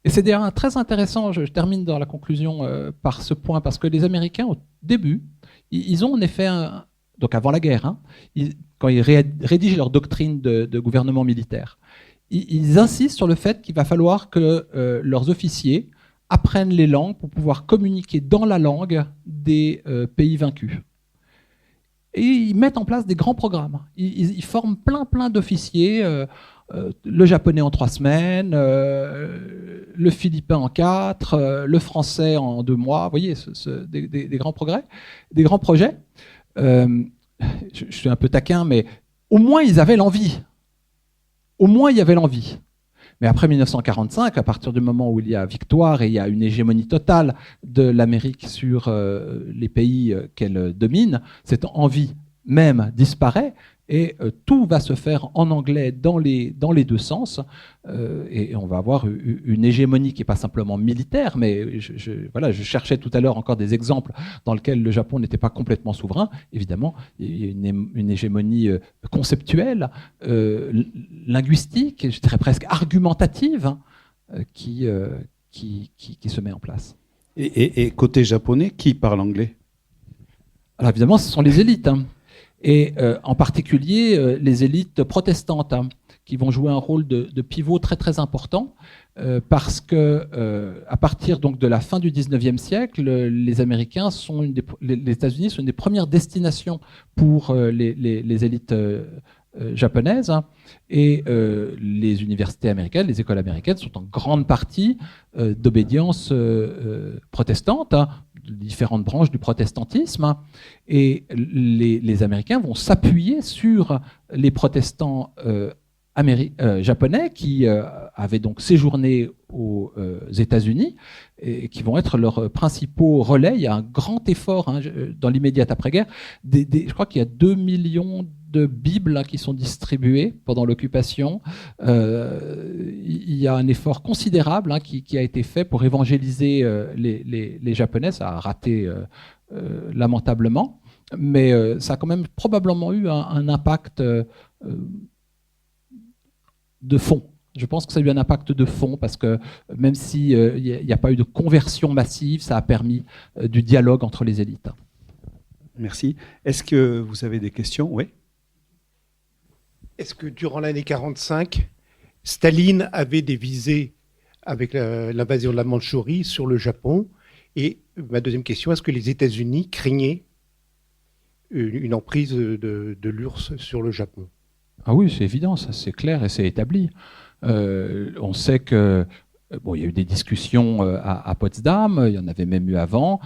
Et c'est d'ailleurs très intéressant, je termine dans la conclusion par ce point, parce que les Américains, au début, ils ont en effet, donc avant la guerre, hein, quand ils rédigent leur doctrine de gouvernement militaire, ils insistent sur le fait qu'il va falloir que leurs officiers apprennent les langues pour pouvoir communiquer dans la langue des pays vaincus. Et ils mettent en place des grands programmes. Ils forment plein d'officiers, le japonais en 3 semaines, le philippin en 4, le français en 2 mois. Vous voyez, des grands progrès, des grands projets. Je suis un peu taquin, mais au moins ils avaient l'envie. Au moins il y avait l'envie. Mais après 1945, à partir du moment où il y a victoire et il y a une hégémonie totale de l'Amérique sur les pays qu'elle domine, cette envie même disparaît et tout va se faire en anglais dans les deux sens et on va avoir une hégémonie qui n'est pas simplement militaire, mais je cherchais tout à l'heure encore des exemples dans lesquels le Japon n'était pas complètement souverain. Évidemment, il y a une hégémonie conceptuelle, linguistique, je dirais presque argumentative, qui se met en place. Et côté japonais, qui parle anglais ? Alors évidemment, ce sont les élites. Hein. Et en particulier les élites protestantes, hein, qui vont jouer un rôle de pivot très très important parce que à partir donc de la fin du 19e siècle, les Américains sont les États-Unis sont une des premières destinations pour les élites japonaises, hein, et les universités américaines, les écoles américaines sont en grande partie d'obédience protestante, hein, différentes branches du protestantisme, hein, et les Américains vont s'appuyer sur les protestants japonais qui avaient donc séjourné aux États-Unis et qui vont être leurs principaux relais. Il y a un grand effort, hein, dans l'immédiate après-guerre. Je crois qu'il y a 2 millions de Bibles, hein, qui sont distribuées pendant l'occupation. Il y a un effort considérable, hein, qui a été fait pour évangéliser les Japonais. Ça a raté lamentablement, mais ça a quand même probablement eu un impact de fond. Je pense que ça a eu un impact de fond parce que même s'il n'y a pas eu de conversion massive, ça a permis du dialogue entre les élites. Merci. Est-ce que vous avez des questions ? Oui. Est-ce que durant l'année 1945, Staline avait des visées avec l'invasion de la Mandchourie sur le Japon ? Et ma deuxième question, est-ce que les États-Unis craignaient une emprise de l'URSS sur le Japon ? Ah oui, c'est évident, ça c'est clair et c'est établi. On sait que Bon, il y a eu des discussions à Potsdam, il y en avait même eu avant.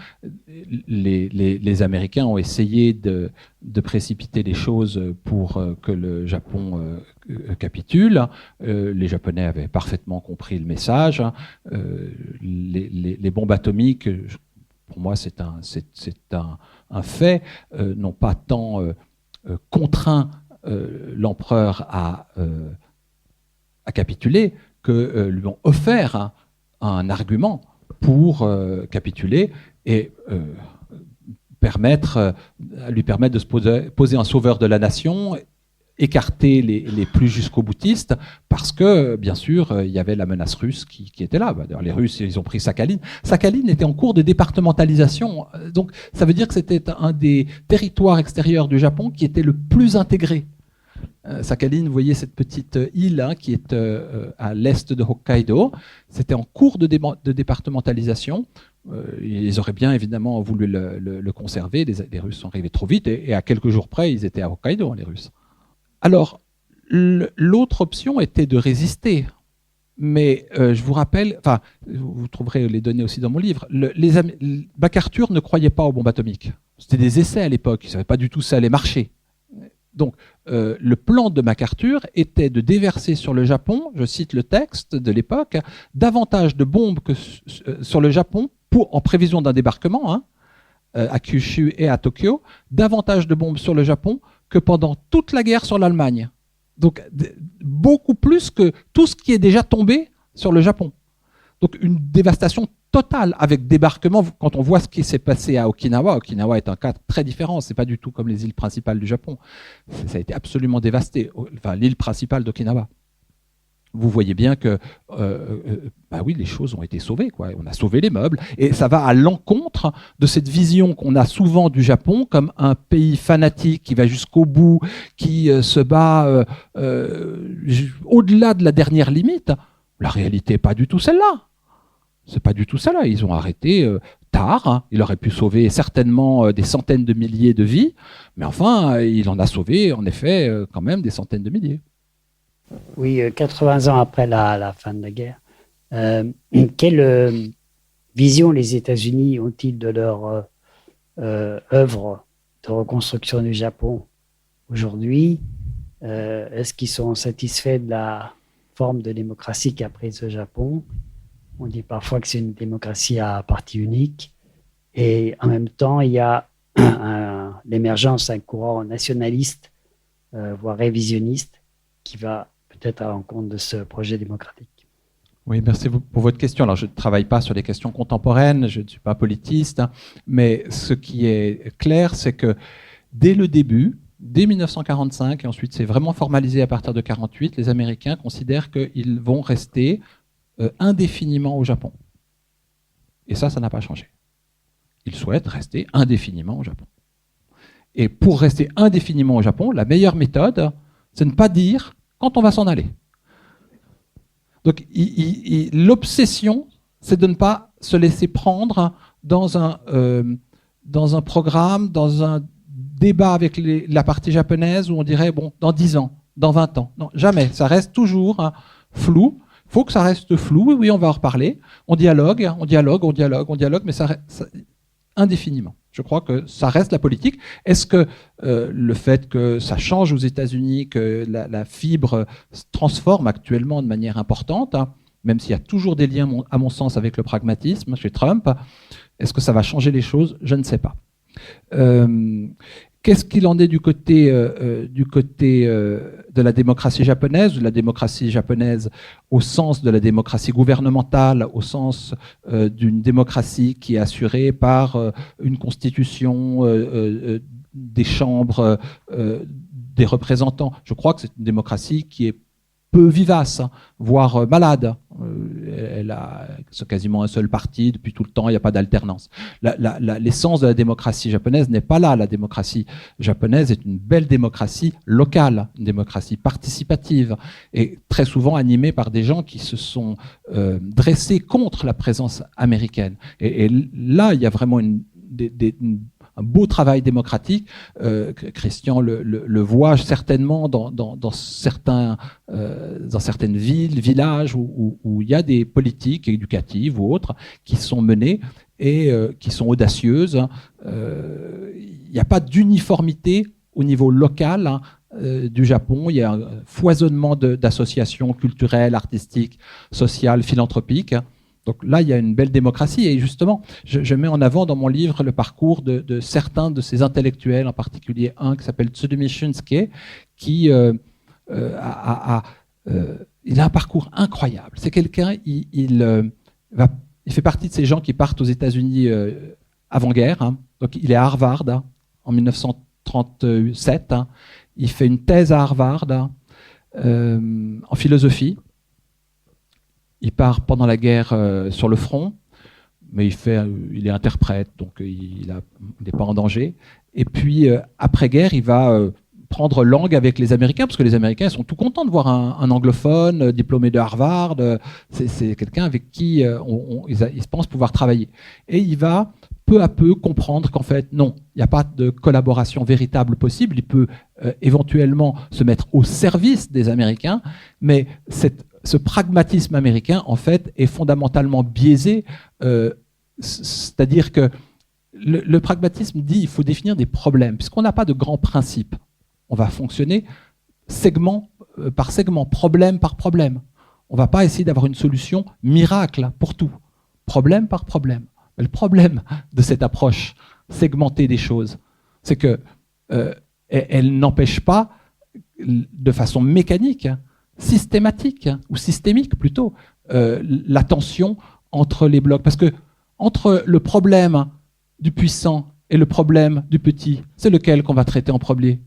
Les Américains ont essayé de précipiter les choses pour que le Japon capitule. Les Japonais avaient parfaitement compris le message. Les bombes atomiques, pour moi, c'est un fait, n'ont pas tant contraint l'empereur à capituler, que lui ont offert un argument pour capituler et lui permettre de se poser un sauveur de la nation, écarter les plus jusqu'au boutistes, parce que, bien sûr, il y avait la menace russe qui était là. D'ailleurs, les Russes, ils ont pris Sakhalin. Sakhalin était en cours de départementalisation, donc ça veut dire que c'était un des territoires extérieurs du Japon qui était le plus intégré. Sakhalin, vous voyez cette petite île qui est à l'est de Hokkaido. C'était en cours de départementalisation. Ils auraient bien évidemment voulu le conserver. Les Russes sont arrivés trop vite et à quelques jours près, ils étaient à Hokkaido, les Russes. Alors, l'autre option était de résister. Mais je vous rappelle, enfin, vous trouverez les données aussi dans mon livre, MacArthur ne croyait pas aux bombes atomiques. C'était des essais à l'époque, il ne savait pas du tout si ça allait marcher. Donc, le plan de MacArthur était de déverser sur le Japon, je cite le texte de l'époque, davantage de bombes sur le Japon, en prévision d'un débarquement, à Kyushu et à Tokyo, davantage de bombes sur le Japon que pendant toute la guerre sur l'Allemagne. Donc, beaucoup plus que tout ce qui est déjà tombé sur le Japon. Donc, une dévastation totale avec débarquement. Quand on voit ce qui s'est passé à Okinawa, Okinawa est un cas très différent. C'est pas du tout comme les îles principales du Japon. Ça a été absolument dévasté. Enfin, l'île principale d'Okinawa. Vous voyez bien que, oui, les choses ont été sauvées, quoi. On a sauvé les meubles, et ça va à l'encontre de cette vision qu'on a souvent du Japon comme un pays fanatique qui va jusqu'au bout, qui se bat au-delà de la dernière limite. La réalité n'est pas du tout celle-là. C'est pas du tout ça là. Ils ont arrêté tard. Il aurait pu sauver certainement des centaines de milliers de vies, mais enfin, il en a sauvé en effet quand même des centaines de milliers. Oui, 80 ans après la fin de la guerre, quelle vision les États-Unis ont-ils de leur œuvre de reconstruction du Japon aujourd'hui? Est-ce qu'ils sont satisfaits de la forme de démocratie qu'a prise le Japon? On dit parfois que c'est une démocratie à parti unique. Et en même temps, il y a l'émergence d'un courant nationaliste, voire révisionniste, qui va peut-être à l'encontre de ce projet démocratique. Oui, merci pour votre question. Alors, je ne travaille pas sur les questions contemporaines, je ne suis pas politiste, mais ce qui est clair, c'est que dès le début, dès 1945, et ensuite c'est vraiment formalisé à partir de 1948, les Américains considèrent qu'ils vont rester indéfiniment au Japon. Et ça n'a pas changé. Ils souhaitent rester indéfiniment au Japon. Et pour rester indéfiniment au Japon, la meilleure méthode, c'est de ne pas dire quand on va s'en aller. Donc l'obsession, c'est de ne pas se laisser prendre dans un programme, dans un débat avec la partie japonaise où on dirait, bon, dans 10 ans, dans 20 ans. Non, jamais. Ça reste toujours flou. Il faut que ça reste flou. Oui, on va en reparler. On dialogue, mais ça indéfiniment. Je crois que ça reste la politique. Est-ce que le fait que ça change aux États-Unis, que la fibre se transforme actuellement de manière importante, même s'il y a toujours des liens, à mon sens, avec le pragmatisme chez Trump, est-ce que ça va changer les choses? Je ne sais pas. Qu'est-ce qu'il en est du côté de la démocratie japonaise, de la démocratie japonaise au sens de la démocratie gouvernementale, au sens d'une démocratie qui est assurée par une constitution, des chambres, des représentants? Je crois que c'est une démocratie qui est peu vivace, voire malade. C'est quasiment un seul parti depuis tout le temps, il n'y a pas d'alternance. L'essence de la démocratie japonaise n'est pas là. La démocratie japonaise est une belle démocratie locale, une démocratie participative, et très souvent animée par des gens qui se sont dressés contre la présence américaine. Et là, il y a vraiment beau travail démocratique. Christian le voit certainement dans certaines villes, villages où il y a des politiques éducatives ou autres qui sont menées et qui sont audacieuses. Il n'y a pas d'uniformité au niveau local du Japon. Il y a un foisonnement d'associations culturelles, artistiques, sociales, philanthropiques. Donc là, il y a une belle démocratie. Et justement, je mets en avant dans mon livre le parcours de certains de ces intellectuels, en particulier un qui s'appelle Tsurumi Shunsuke, qui il a un parcours incroyable. C'est quelqu'un, il fait partie de ces gens qui partent aux États-Unis avant-guerre. Hein. Donc il est à Harvard en 1937. Hein. Il fait une thèse à Harvard en philosophie. Il part pendant la guerre sur le front, mais il est interprète, donc il n'est pas en danger. Et puis, après-guerre, il va prendre langue avec les Américains, parce que les Américains sont tout contents de voir un anglophone diplômé de Harvard. C'est quelqu'un avec qui ils pensent pouvoir travailler. Et il va peu à peu comprendre qu'en fait, non, il n'y a pas de collaboration véritable possible. Il peut éventuellement se mettre au service des Américains, mais ce pragmatisme américain, en fait, est fondamentalement biaisé. C'est-à-dire que le pragmatisme dit qu'il faut définir des problèmes, puisqu'on n'a pas de grands principes. On va fonctionner segment par segment, problème par problème. On ne va pas essayer d'avoir une solution miracle pour tout, problème par problème. Mais le problème de cette approche segmentée des choses, c'est que elle n'empêche pas, de façon mécanique, systématique, ou systémique plutôt, la tension entre les blocs. Parce que entre le problème du puissant et le problème du petit, c'est lequel qu'on va traiter en premier?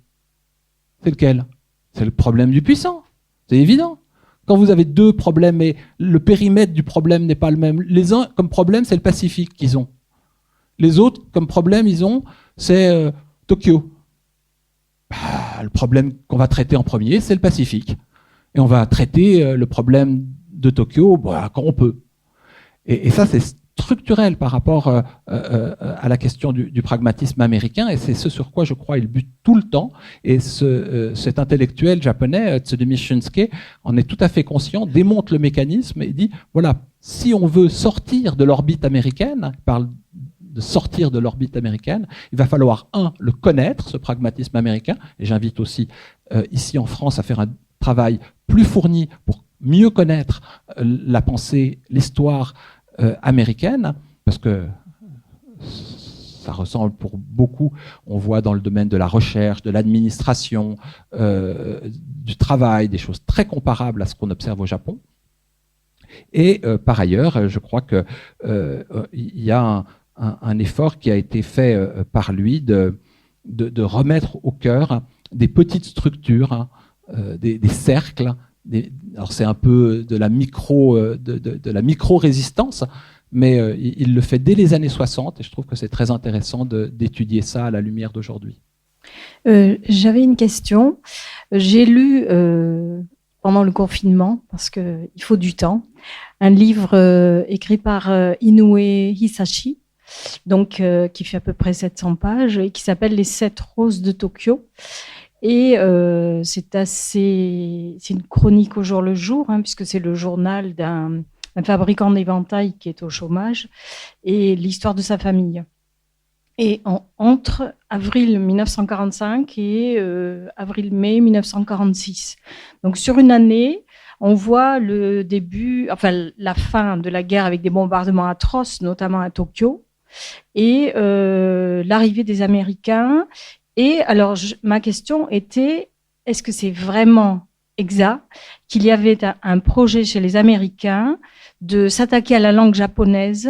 C'est lequel? C'est le problème du puissant. C'est évident. Quand vous avez deux problèmes et le périmètre du problème n'est pas le même, les uns comme problème, c'est le Pacifique qu'ils ont. Les autres comme problème, c'est Tokyo. Le problème qu'on va traiter en premier, c'est le Pacifique. Et on va traiter le problème de Tokyo quand on peut. Et ça, c'est structurel par rapport à la question du pragmatisme américain, et c'est ce sur quoi je crois il bute tout le temps. Et cet intellectuel japonais, Tsurumi Shunsuke, en est tout à fait conscient, démonte le mécanisme et dit, voilà, si on veut sortir de l'orbite américaine, il parle de sortir de l'orbite américaine, il va falloir, le connaître, ce pragmatisme américain, et j'invite aussi ici en France à faire un travail plus fourni pour mieux connaître la pensée, l'histoire américaine, parce que ça ressemble pour beaucoup, on voit dans le domaine de la recherche, de l'administration, du travail, des choses très comparables à ce qu'on observe au Japon. Et par ailleurs, je crois qu'il y a un effort qui a été fait par lui de remettre au cœur des petites structures, des cercles. Alors c'est un peu de la micro-résistance, mais il le fait dès les années 60, et je trouve que c'est très intéressant d'étudier ça à la lumière d'aujourd'hui. J'avais une question. J'ai lu pendant le confinement, parce qu'il faut du temps, un livre écrit par Inoue Hisashi, donc, qui fait à peu près 700 pages, et qui s'appelle « Les 7 roses de Tokyo ». Et c'est une chronique au jour le jour, puisque c'est le journal d'un fabricant d'éventails qui est au chômage, et l'histoire de sa famille. Et entre avril 1945 et avril-mai 1946. Donc sur une année, on voit la fin de la guerre avec des bombardements atroces, notamment à Tokyo, et l'arrivée des Américains. Et alors, ma question était, est-ce que c'est vraiment exact qu'il y avait un projet chez les Américains de s'attaquer à la langue japonaise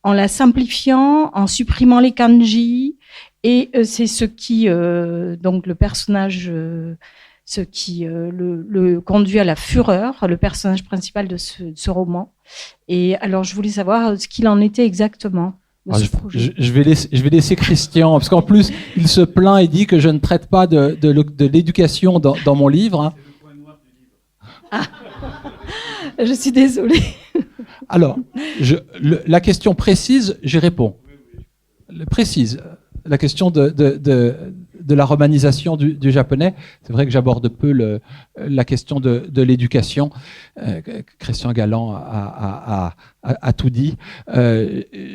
en la simplifiant, en supprimant les kanji, et c'est ce qui, donc le personnage, le conduit à la fureur, le personnage principal de ce roman. Et alors, je voulais savoir ce qu'il en était exactement. Je vais laisser Christian, parce qu'en plus, il se plaint et dit que je ne traite pas de l'éducation dans mon livre. C'est le point noir du livre. Ah. Je suis désolée. Alors, la question précise, j'y réponds. Précise. la question de la romanisation du japonais. C'est vrai que j'aborde peu la question de l'éducation. Christian Galland a tout dit.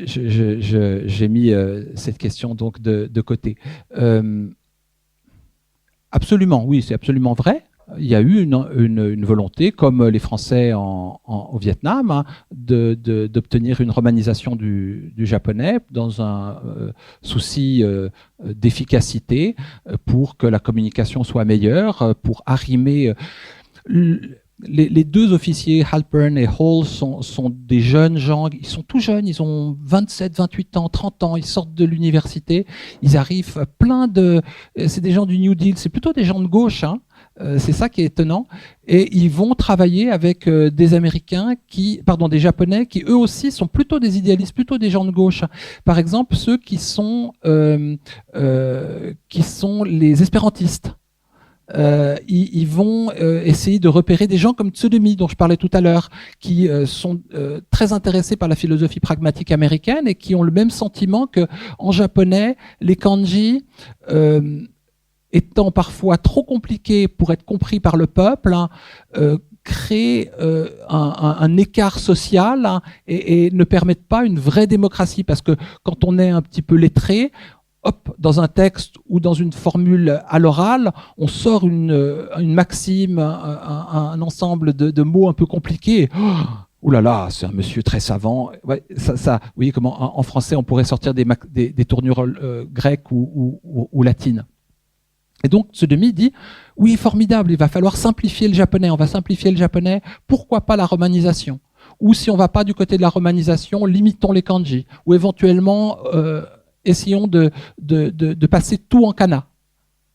J'ai mis cette question donc de côté. Absolument, oui, c'est absolument vrai. Il y a eu une volonté, comme les Français au Vietnam, hein, d'obtenir une romanisation du japonais dans un souci d'efficacité pour que la communication soit meilleure, pour arrimer. Les deux officiers, Halpern et Hall, sont des jeunes gens, ils sont tout jeunes, ils ont 27, 28 ans, 30 ans, ils sortent de l'université, ils arrivent c'est des gens du New Deal, c'est plutôt des gens de gauche, hein. C'est ça qui est étonnant. Et ils vont travailler avec des Japonais qui eux aussi sont plutôt des idéalistes, plutôt des gens de gauche. Par exemple, ceux qui sont les espérantistes. Ils vont essayer de repérer des gens comme Tsurumi, dont je parlais tout à l'heure, qui sont très intéressés par la philosophie pragmatique américaine et qui ont le même sentiment que, en japonais, les kanji, étant parfois trop compliqués pour être compris par le peuple, hein, créent un écart social, hein, et ne permettent pas une vraie démocratie, parce que quand on est un petit peu lettré, dans un texte ou dans une formule à l'oral, on sort une maxime, un ensemble de mots un peu compliqués. Ouh là là, c'est un monsieur très savant. Ouais, vous voyez comment en français on pourrait sortir des tournures grecques ou latines. Et donc Tsurumi dit, oui, formidable, il va falloir simplifier le japonais, on va simplifier le japonais, pourquoi pas la romanisation? Ou si on va pas du côté de la romanisation, limitons les kanji, ou éventuellement essayons de passer tout en kana,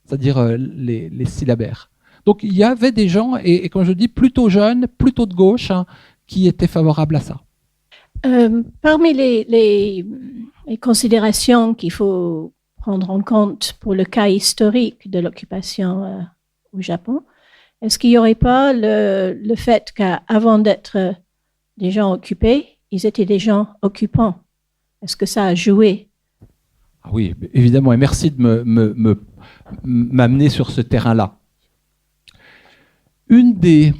c'est-à-dire les syllabaires. Donc il y avait des gens, et comme je dis, plutôt jeunes, plutôt de gauche, hein, qui étaient favorables à ça. Parmi les considérations qu'il faut prendre en compte pour le cas historique de l'occupation au Japon, est-ce qu'il n'y aurait pas le fait qu'avant d'être des gens occupés, ils étaient des gens occupants? Est-ce que ça a joué? Ah oui, évidemment, et merci de m'amener sur ce terrain-là. Une des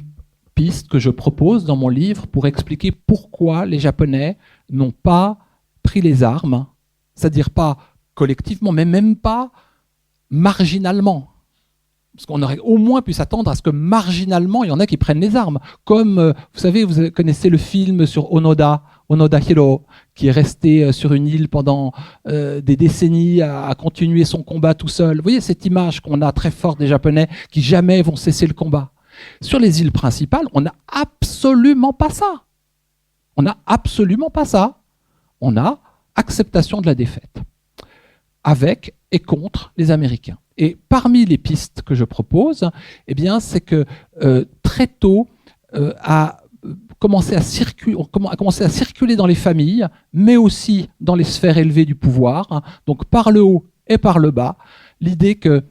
pistes que je propose dans mon livre pour expliquer pourquoi les Japonais n'ont pas pris les armes, c'est-à-dire pas collectivement, mais même pas marginalement. Parce qu'on aurait au moins pu s'attendre à ce que marginalement, il y en a qui prennent les armes. Comme, vous savez, vous connaissez le film sur Onoda Hiro, qui est resté sur une île pendant des décennies à continuer son combat tout seul. Vous voyez cette image qu'on a très forte des Japonais qui jamais vont cesser le combat. Sur les îles principales, on n'a absolument pas ça. On n'a absolument pas ça. On a acceptation de la défaite, avec et contre les Américains. Et parmi les pistes que je propose, eh bien, c'est que très tôt a commencé à circuler dans les familles, mais aussi dans les sphères élevées du pouvoir, hein, donc par le haut et par le bas, l'idée que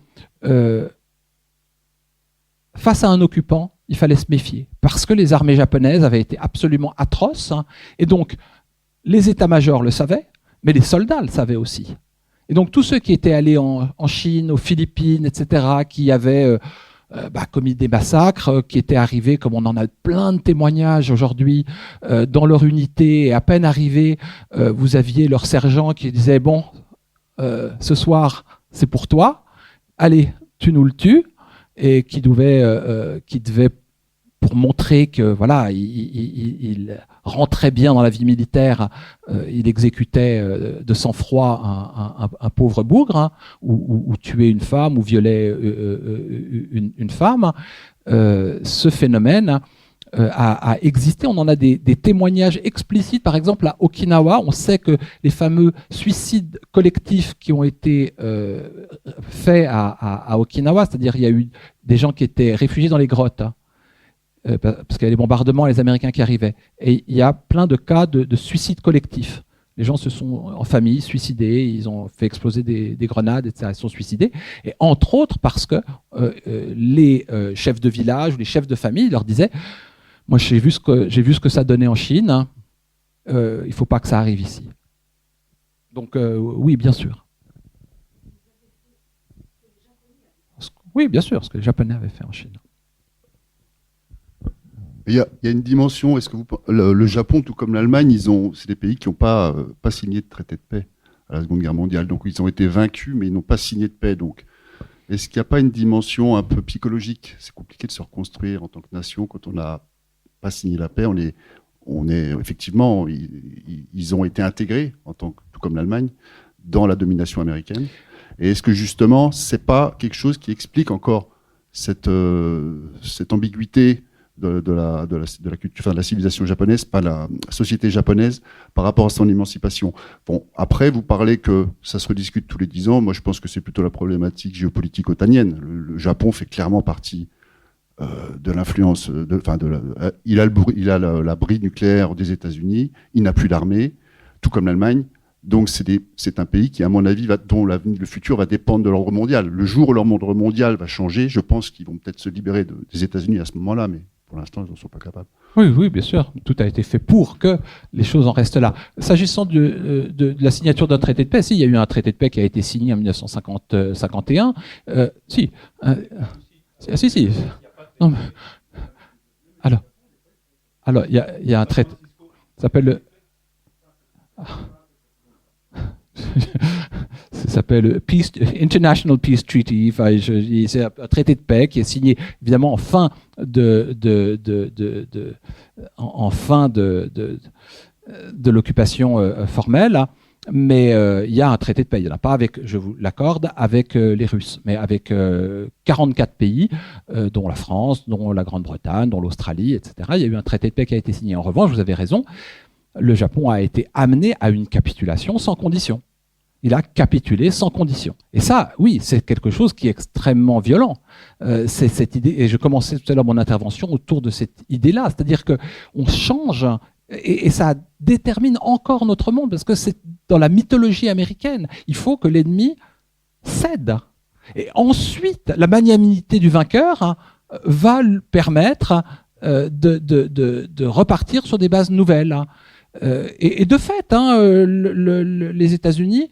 face à un occupant, il fallait se méfier, parce que les armées japonaises avaient été absolument atroces, hein, et donc les états-majors le savaient, mais les soldats le savaient aussi. Et donc tous ceux qui étaient allés en Chine, aux Philippines, etc., qui avaient commis des massacres, qui étaient arrivés, comme on en a plein de témoignages aujourd'hui, dans leur unité, et à peine arrivés, vous aviez leur sergent qui disait « Bon, ce soir, c'est pour toi, allez, tu nous le tues », et qui devait pour montrer que voilà, il rentrait bien dans la vie militaire, il exécutait de sang-froid un pauvre bougre, hein, ou tuait une femme, ou violait une femme. Ce phénomène a existé. On en a des témoignages explicites. Par exemple, à Okinawa, on sait que les fameux suicides collectifs qui ont été faits à Okinawa, c'est-à-dire il y a eu des gens qui étaient réfugiés dans les grottes, hein, parce qu'il y a des bombardements, les Américains qui arrivaient. Et il y a plein de cas de suicides collectifs. Les gens se sont en famille suicidés, ils ont fait exploser des grenades, etc. Ils se sont suicidés. Et entre autres parce que les chefs de village ou les chefs de famille leur disaient « Moi, j'ai vu ce que ça donnait en Chine, hein, il ne faut pas que ça arrive ici. » Donc oui, bien sûr. Oui, bien sûr, ce que les Japonais avaient fait en Chine. Il y a une dimension, est-ce que le Japon, tout comme l'Allemagne, c'est des pays qui n'ont pas signé de traité de paix à la Seconde Guerre mondiale. Donc ils ont été vaincus, mais ils n'ont pas signé de paix. Donc est-ce qu'il n'y a pas une dimension un peu psychologique? C'est compliqué de se reconstruire en tant que nation quand on n'a pas signé la paix. Effectivement, ils ont été intégrés, tout comme l'Allemagne, dans la domination américaine. Et est-ce que justement, c'est pas quelque chose qui explique encore cette ambiguïté de la culture, enfin de la civilisation japonaise, pas la société japonaise, par rapport à son émancipation. Bon, après, vous parlez que ça se rediscute tous les 10 ans. Moi, je pense que c'est plutôt la problématique géopolitique otanienne. Le Japon fait clairement partie de l'influence. Il a la bride nucléaire des États-Unis. Il n'a plus d'armée, tout comme l'Allemagne. Donc, c'est un pays qui, à mon avis, dont le futur va dépendre de l'ordre mondial. Le jour où l'ordre mondial va changer, je pense qu'ils vont peut-être se libérer des États-Unis à ce moment-là, mais pour l'instant, ils n'en sont pas capables. Oui, bien sûr. Tout a été fait pour que les choses en restent là. S'agissant de la signature d'un traité de paix, il y a eu un traité de paix qui a été signé en 1951. Si. Non, mais... Alors, il y a un traité. Ça s'appelle ça s'appelle International Peace Treaty. Enfin, c'est un traité de paix qui est signé évidemment en fin de l'occupation formelle. Mais il y a un traité de paix. Il n'y en a pas avec, je vous l'accorde, avec les Russes, mais avec 44 pays, dont la France, dont la Grande-Bretagne, dont l'Australie, etc. Il y a eu un traité de paix qui a été signé. En revanche, vous avez raison, le Japon a été amené à une capitulation sans condition. Il a capitulé sans condition. Et ça, oui, c'est quelque chose qui est extrêmement violent. C'est cette idée, et je commençais tout à l'heure mon intervention autour de cette idée-là, c'est-à-dire qu'on change, et ça détermine encore notre monde, parce que c'est dans la mythologie américaine. Il faut que l'ennemi cède. Et ensuite, la magnanimité du vainqueur va lui permettre de repartir sur des bases nouvelles. Et de fait, les États-Unis,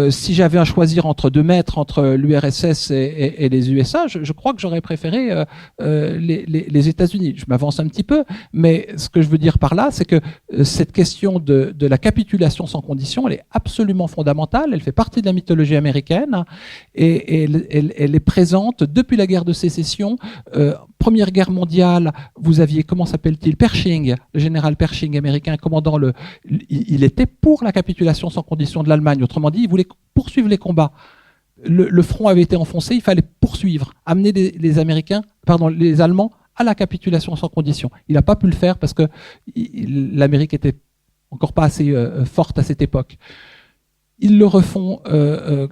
si j'avais à choisir entre deux maîtres, entre l'URSS et les USA, je crois que j'aurais préféré les États-Unis. Je m'avance un petit peu, mais ce que je veux dire par là, c'est que cette question de la capitulation sans condition, elle est absolument fondamentale. Elle fait partie de la mythologie américaine et elle est présente depuis la guerre de sécession. Première guerre mondiale, vous aviez, comment s'appelle-t-il, Pershing, le général Pershing américain, commandant il était pour la capitulation sans condition de l'Allemagne. Autrement dit, il voulait poursuivre les combats. Le front avait été enfoncé, il fallait poursuivre, amener les Allemands à la capitulation sans condition. Il n'a pas pu le faire parce que l'Amérique était encore pas assez forte à cette époque. Ils le refont,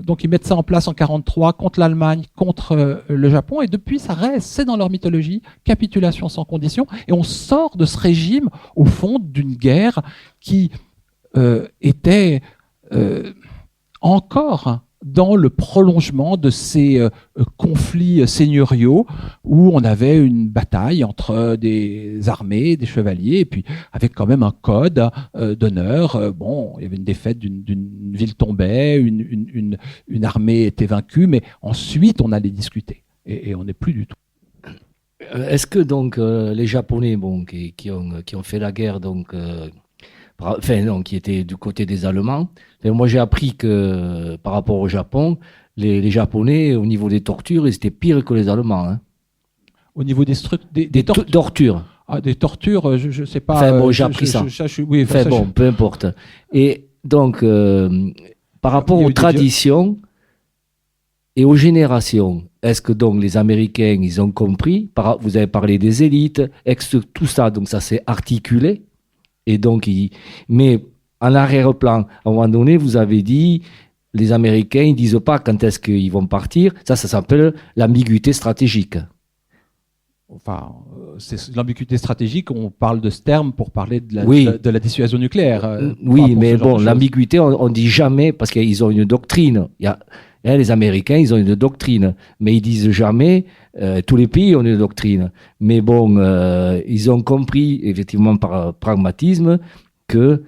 donc ils mettent ça en place en 1943 contre l'Allemagne, contre le Japon, et depuis ça reste, c'est dans leur mythologie, capitulation sans condition, et on sort de ce régime au fond d'une guerre qui était encore dans le prolongement de ces conflits seigneuriaux où on avait une bataille entre des armées, des chevaliers, et puis avec quand même un code d'honneur. Bon, il y avait une défaite d'une ville tombait, une armée était vaincue, mais ensuite on allait discuter, et on n'est plus du tout. Est-ce que donc les Japonais, qui ont fait la guerre, qui étaient du côté des Allemands. Moi, j'ai appris que par rapport au Japon, les Japonais, au niveau des tortures, ils étaient pires que les Allemands. Hein. Au niveau des tortures. Ah, des tortures, je ne sais pas. J'ai appris ça. Peu importe. Et donc, par rapport aux traditions et aux générations, est-ce que donc les Américains, ils ont compris, vous avez parlé des élites, est-ce que tout ça, donc ça s'est articulé? Et donc, mais en arrière-plan, à un moment donné, vous avez dit, les Américains, ils disent pas quand est-ce qu'ils vont partir. Ça s'appelle l'ambiguïté stratégique. Enfin, c'est l'ambiguïté stratégique. On parle de ce terme pour parler de la dissuasion nucléaire. Oui, mais bon, l'ambiguïté, on dit jamais parce qu'ils ont une doctrine. Les Américains, ils ont une doctrine, mais ils disent jamais. Tous les pays ont une doctrine, mais bon, ils ont compris effectivement par pragmatisme que,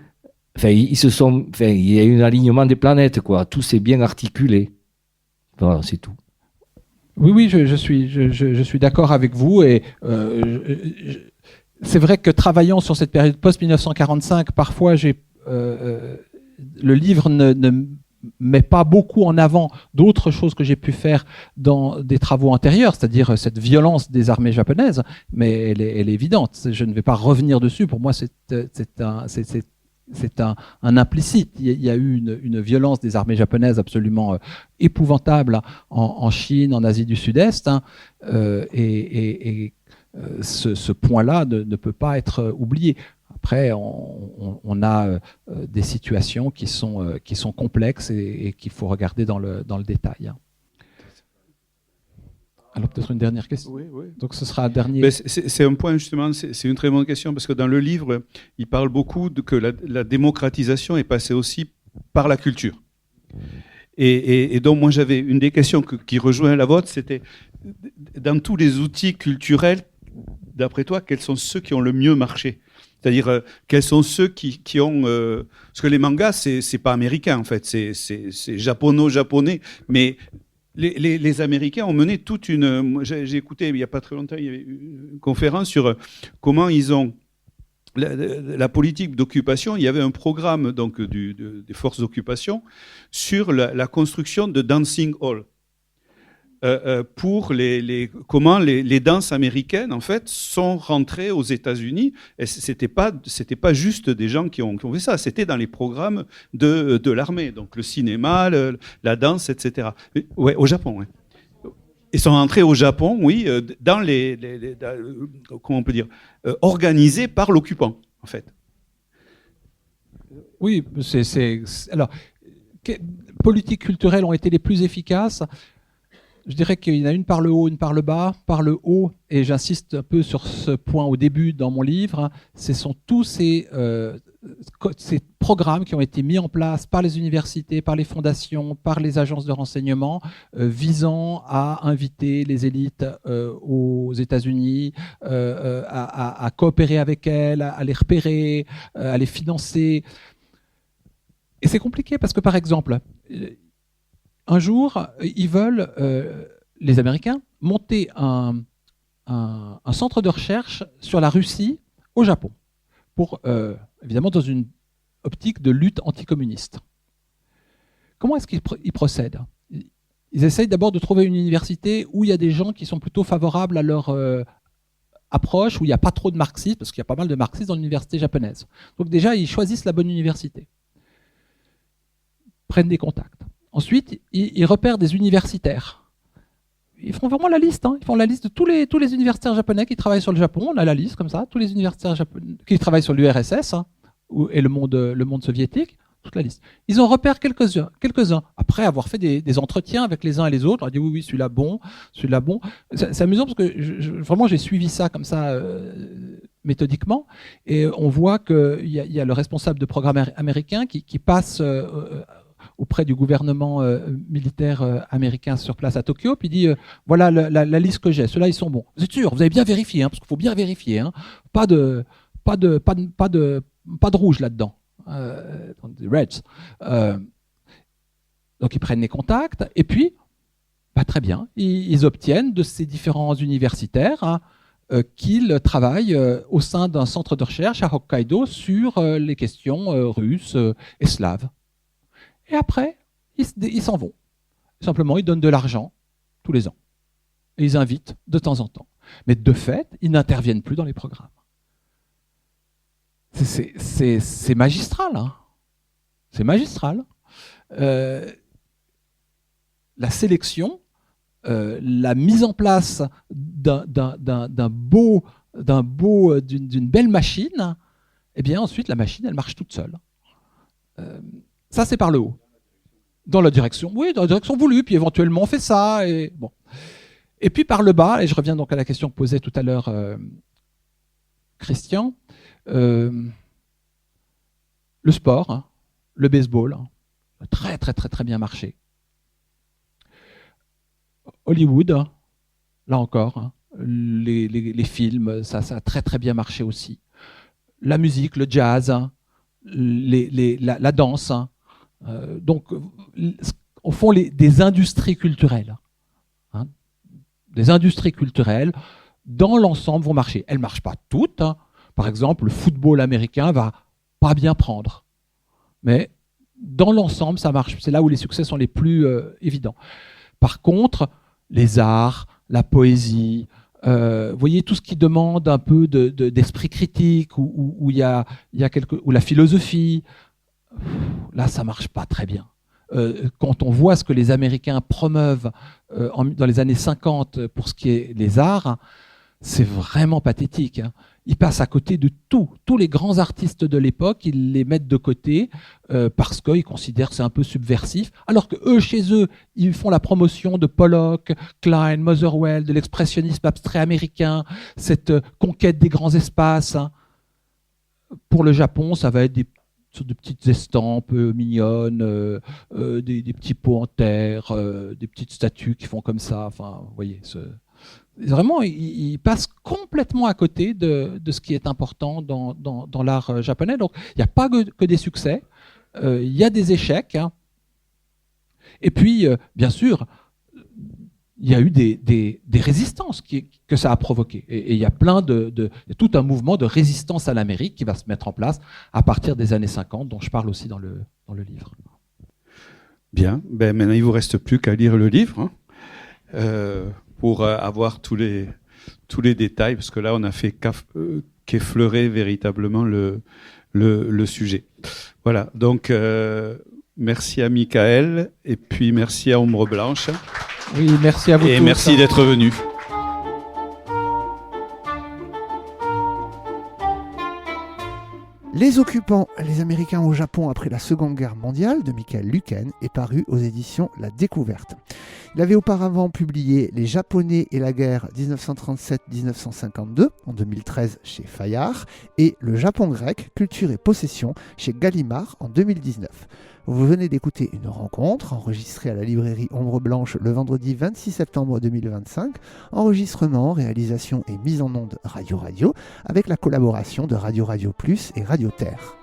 il y a un alignement des planètes, quoi. Tout s'est bien articulé. Voilà, c'est tout. Oui, je suis d'accord avec vous. Et c'est vrai que travaillant sur cette période post-1945, parfois le livre ne met pas beaucoup en avant d'autres choses que j'ai pu faire dans des travaux antérieurs, c'est-à-dire cette violence des armées japonaises, mais elle est évidente. Je ne vais pas revenir dessus. Pour moi, c'est un implicite. Il y a eu une violence des armées japonaises absolument épouvantable en Chine, en Asie du Sud-Est, ce point-là ne peut pas être oublié. Après, on a des situations qui sont complexes et qu'il faut regarder dans le détail. Alors peut-être une dernière question. Oui. Donc ce sera un dernier. C'est un point justement, c'est une très bonne question parce que dans le livre, il parle beaucoup que la démocratisation est passée aussi par la culture. Et donc moi j'avais une des questions qui rejoint la vôtre, c'était dans tous les outils culturels, d'après toi, quels sont ceux qui ont le mieux marché ? C'est-à-dire, quels sont ceux qui ont... parce que les mangas, c'est pas américain, en fait, c'est japonais, mais les Américains ont mené toute une... J'ai écouté, il n'y a pas très longtemps, il y avait une conférence sur comment ils ont... La politique d'occupation, il y avait un programme donc, des forces d'occupation sur la construction de dancing halls. Pour comment les danses américaines en fait sont rentrées aux États-Unis. Et c'était pas juste des gens qui ont fait ça, c'était dans les programmes de l'armée, donc le cinéma, la danse, etc. Ouais, au Japon. Ouais. Ils sont rentrés au Japon, oui, dans comment on peut dire, organisés par l'occupant, en fait. Oui, alors, politiques culturelles ont été les plus efficaces. Je dirais qu'il y en a une par le haut, une par le bas. Par le haut, et j'insiste un peu sur ce point au début dans mon livre, ce sont tous ces programmes qui ont été mis en place par les universités, par les fondations, par les agences de renseignement, visant à inviter les élites aux États-Unis, à coopérer avec elles, à les repérer, à les financer. Et c'est compliqué parce que, par exemple, un jour, ils veulent, les Américains, monter un centre de recherche sur la Russie au Japon, pour, évidemment, dans une optique de lutte anticommuniste. Comment est-ce qu'ils procèdent ? Ils essayent d'abord de trouver une université où il y a des gens qui sont plutôt favorables à leur approche, où il n'y a pas trop de marxistes, parce qu'il y a pas mal de marxistes dans l'université japonaise. Donc déjà, ils choisissent la bonne université, prennent des contacts. Ensuite, ils repèrent des universitaires. Ils font vraiment la liste. Ils font la liste de tous les universitaires japonais qui travaillent sur le Japon. On a la liste comme ça. Tous les universitaires japonais qui travaillent sur l'URSS et le monde soviétique. Toute la liste. Ils en repèrent quelques-uns. Après avoir fait des entretiens avec les uns et les autres, on a dit oui, celui-là bon. C'est amusant parce que vraiment j'ai suivi ça comme ça méthodiquement. Et on voit qu'il y a le responsable de programme américain qui passe... auprès du gouvernement militaire américain sur place à Tokyo, puis il dit voilà la liste que j'ai, ceux-là ils sont bons. Vous êtes sûr, vous avez bien vérifié, parce qu'il faut bien vérifier, pas de rouge là-dedans, des Reds. Donc ils prennent les contacts et puis très bien, ils obtiennent de ces différents universitaires qu'ils travaillent au sein d'un centre de recherche à Hokkaido sur les questions russes et slaves. Et après, ils s'en vont. Simplement, ils donnent de l'argent tous les ans. Et ils invitent de temps en temps. Mais de fait, ils n'interviennent plus dans les programmes. C'est magistral. C'est magistral. La sélection, la mise en place d'une belle machine, eh bien ensuite, la machine, elle marche toute seule. Ça, c'est par le haut. Dans la direction, oui, dans la direction voulue, puis éventuellement on fait ça. Et puis par le bas, et je reviens donc à la question que posait tout à l'heure Christian, le sport, le baseball, très très très très bien marché. Hollywood, là encore, les films, ça a très très bien marché aussi. La musique, le jazz, la danse. Donc, au fond, des industries culturelles. des industries culturelles, dans l'ensemble, vont marcher. Elles ne marchent pas toutes. Hein. Par exemple, le football américain va pas bien prendre. Mais dans l'ensemble, ça marche. C'est là où les succès sont les plus évidents. Par contre, les arts, la poésie, vous voyez, tout ce qui demande un peu d'esprit critique, où la philosophie, là, ça marche pas très bien. Quand on voit ce que les Américains promeuvent dans les années 50 pour ce qui est les arts, c'est vraiment pathétique. Hein. Ils passent à côté de tout. Tous les grands artistes de l'époque, ils les mettent de côté parce qu'ils considèrent que c'est un peu subversif, alors que eux, chez eux, ils font la promotion de Pollock, Klein, Motherwell, de l'expressionnisme abstrait américain, cette conquête des grands espaces. Hein. Pour le Japon, ça va être des petites estampes mignonnes, des petits pots en terre, des petites statues qui font comme ça. Enfin, vous voyez, vraiment, ils passent complètement à côté de ce qui est important dans l'art japonais. Donc, il n'y a pas que des succès, il y a des échecs. Hein. Et puis, bien sûr, il y a eu des résistances que ça a provoquées. Et il y a tout un mouvement de résistance à l'Amérique qui va se mettre en place à partir des années 50, dont je parle aussi dans le livre. Bien, maintenant il ne vous reste plus qu'à lire le livre pour avoir tous les détails, parce que là on a fait qu'effleurer véritablement le sujet. Voilà, donc merci à Michael, et puis merci à Ombre Blanche. Oui, merci à vous tous. Et merci d'être venu. Les occupants, les Américains au Japon après la Seconde Guerre mondiale de Michael Lueken est paru aux éditions La Découverte. Il avait auparavant publié Les Japonais et la guerre 1937-1952 en 2013 chez Fayard et Le Japon grec, culture et possession chez Gallimard en 2019. Vous venez d'écouter une rencontre enregistrée à la librairie Ombre Blanche le vendredi 26 septembre 2025. Enregistrement, réalisation et mise en onde Radio avec la collaboration de Radio Plus et Radio Terre.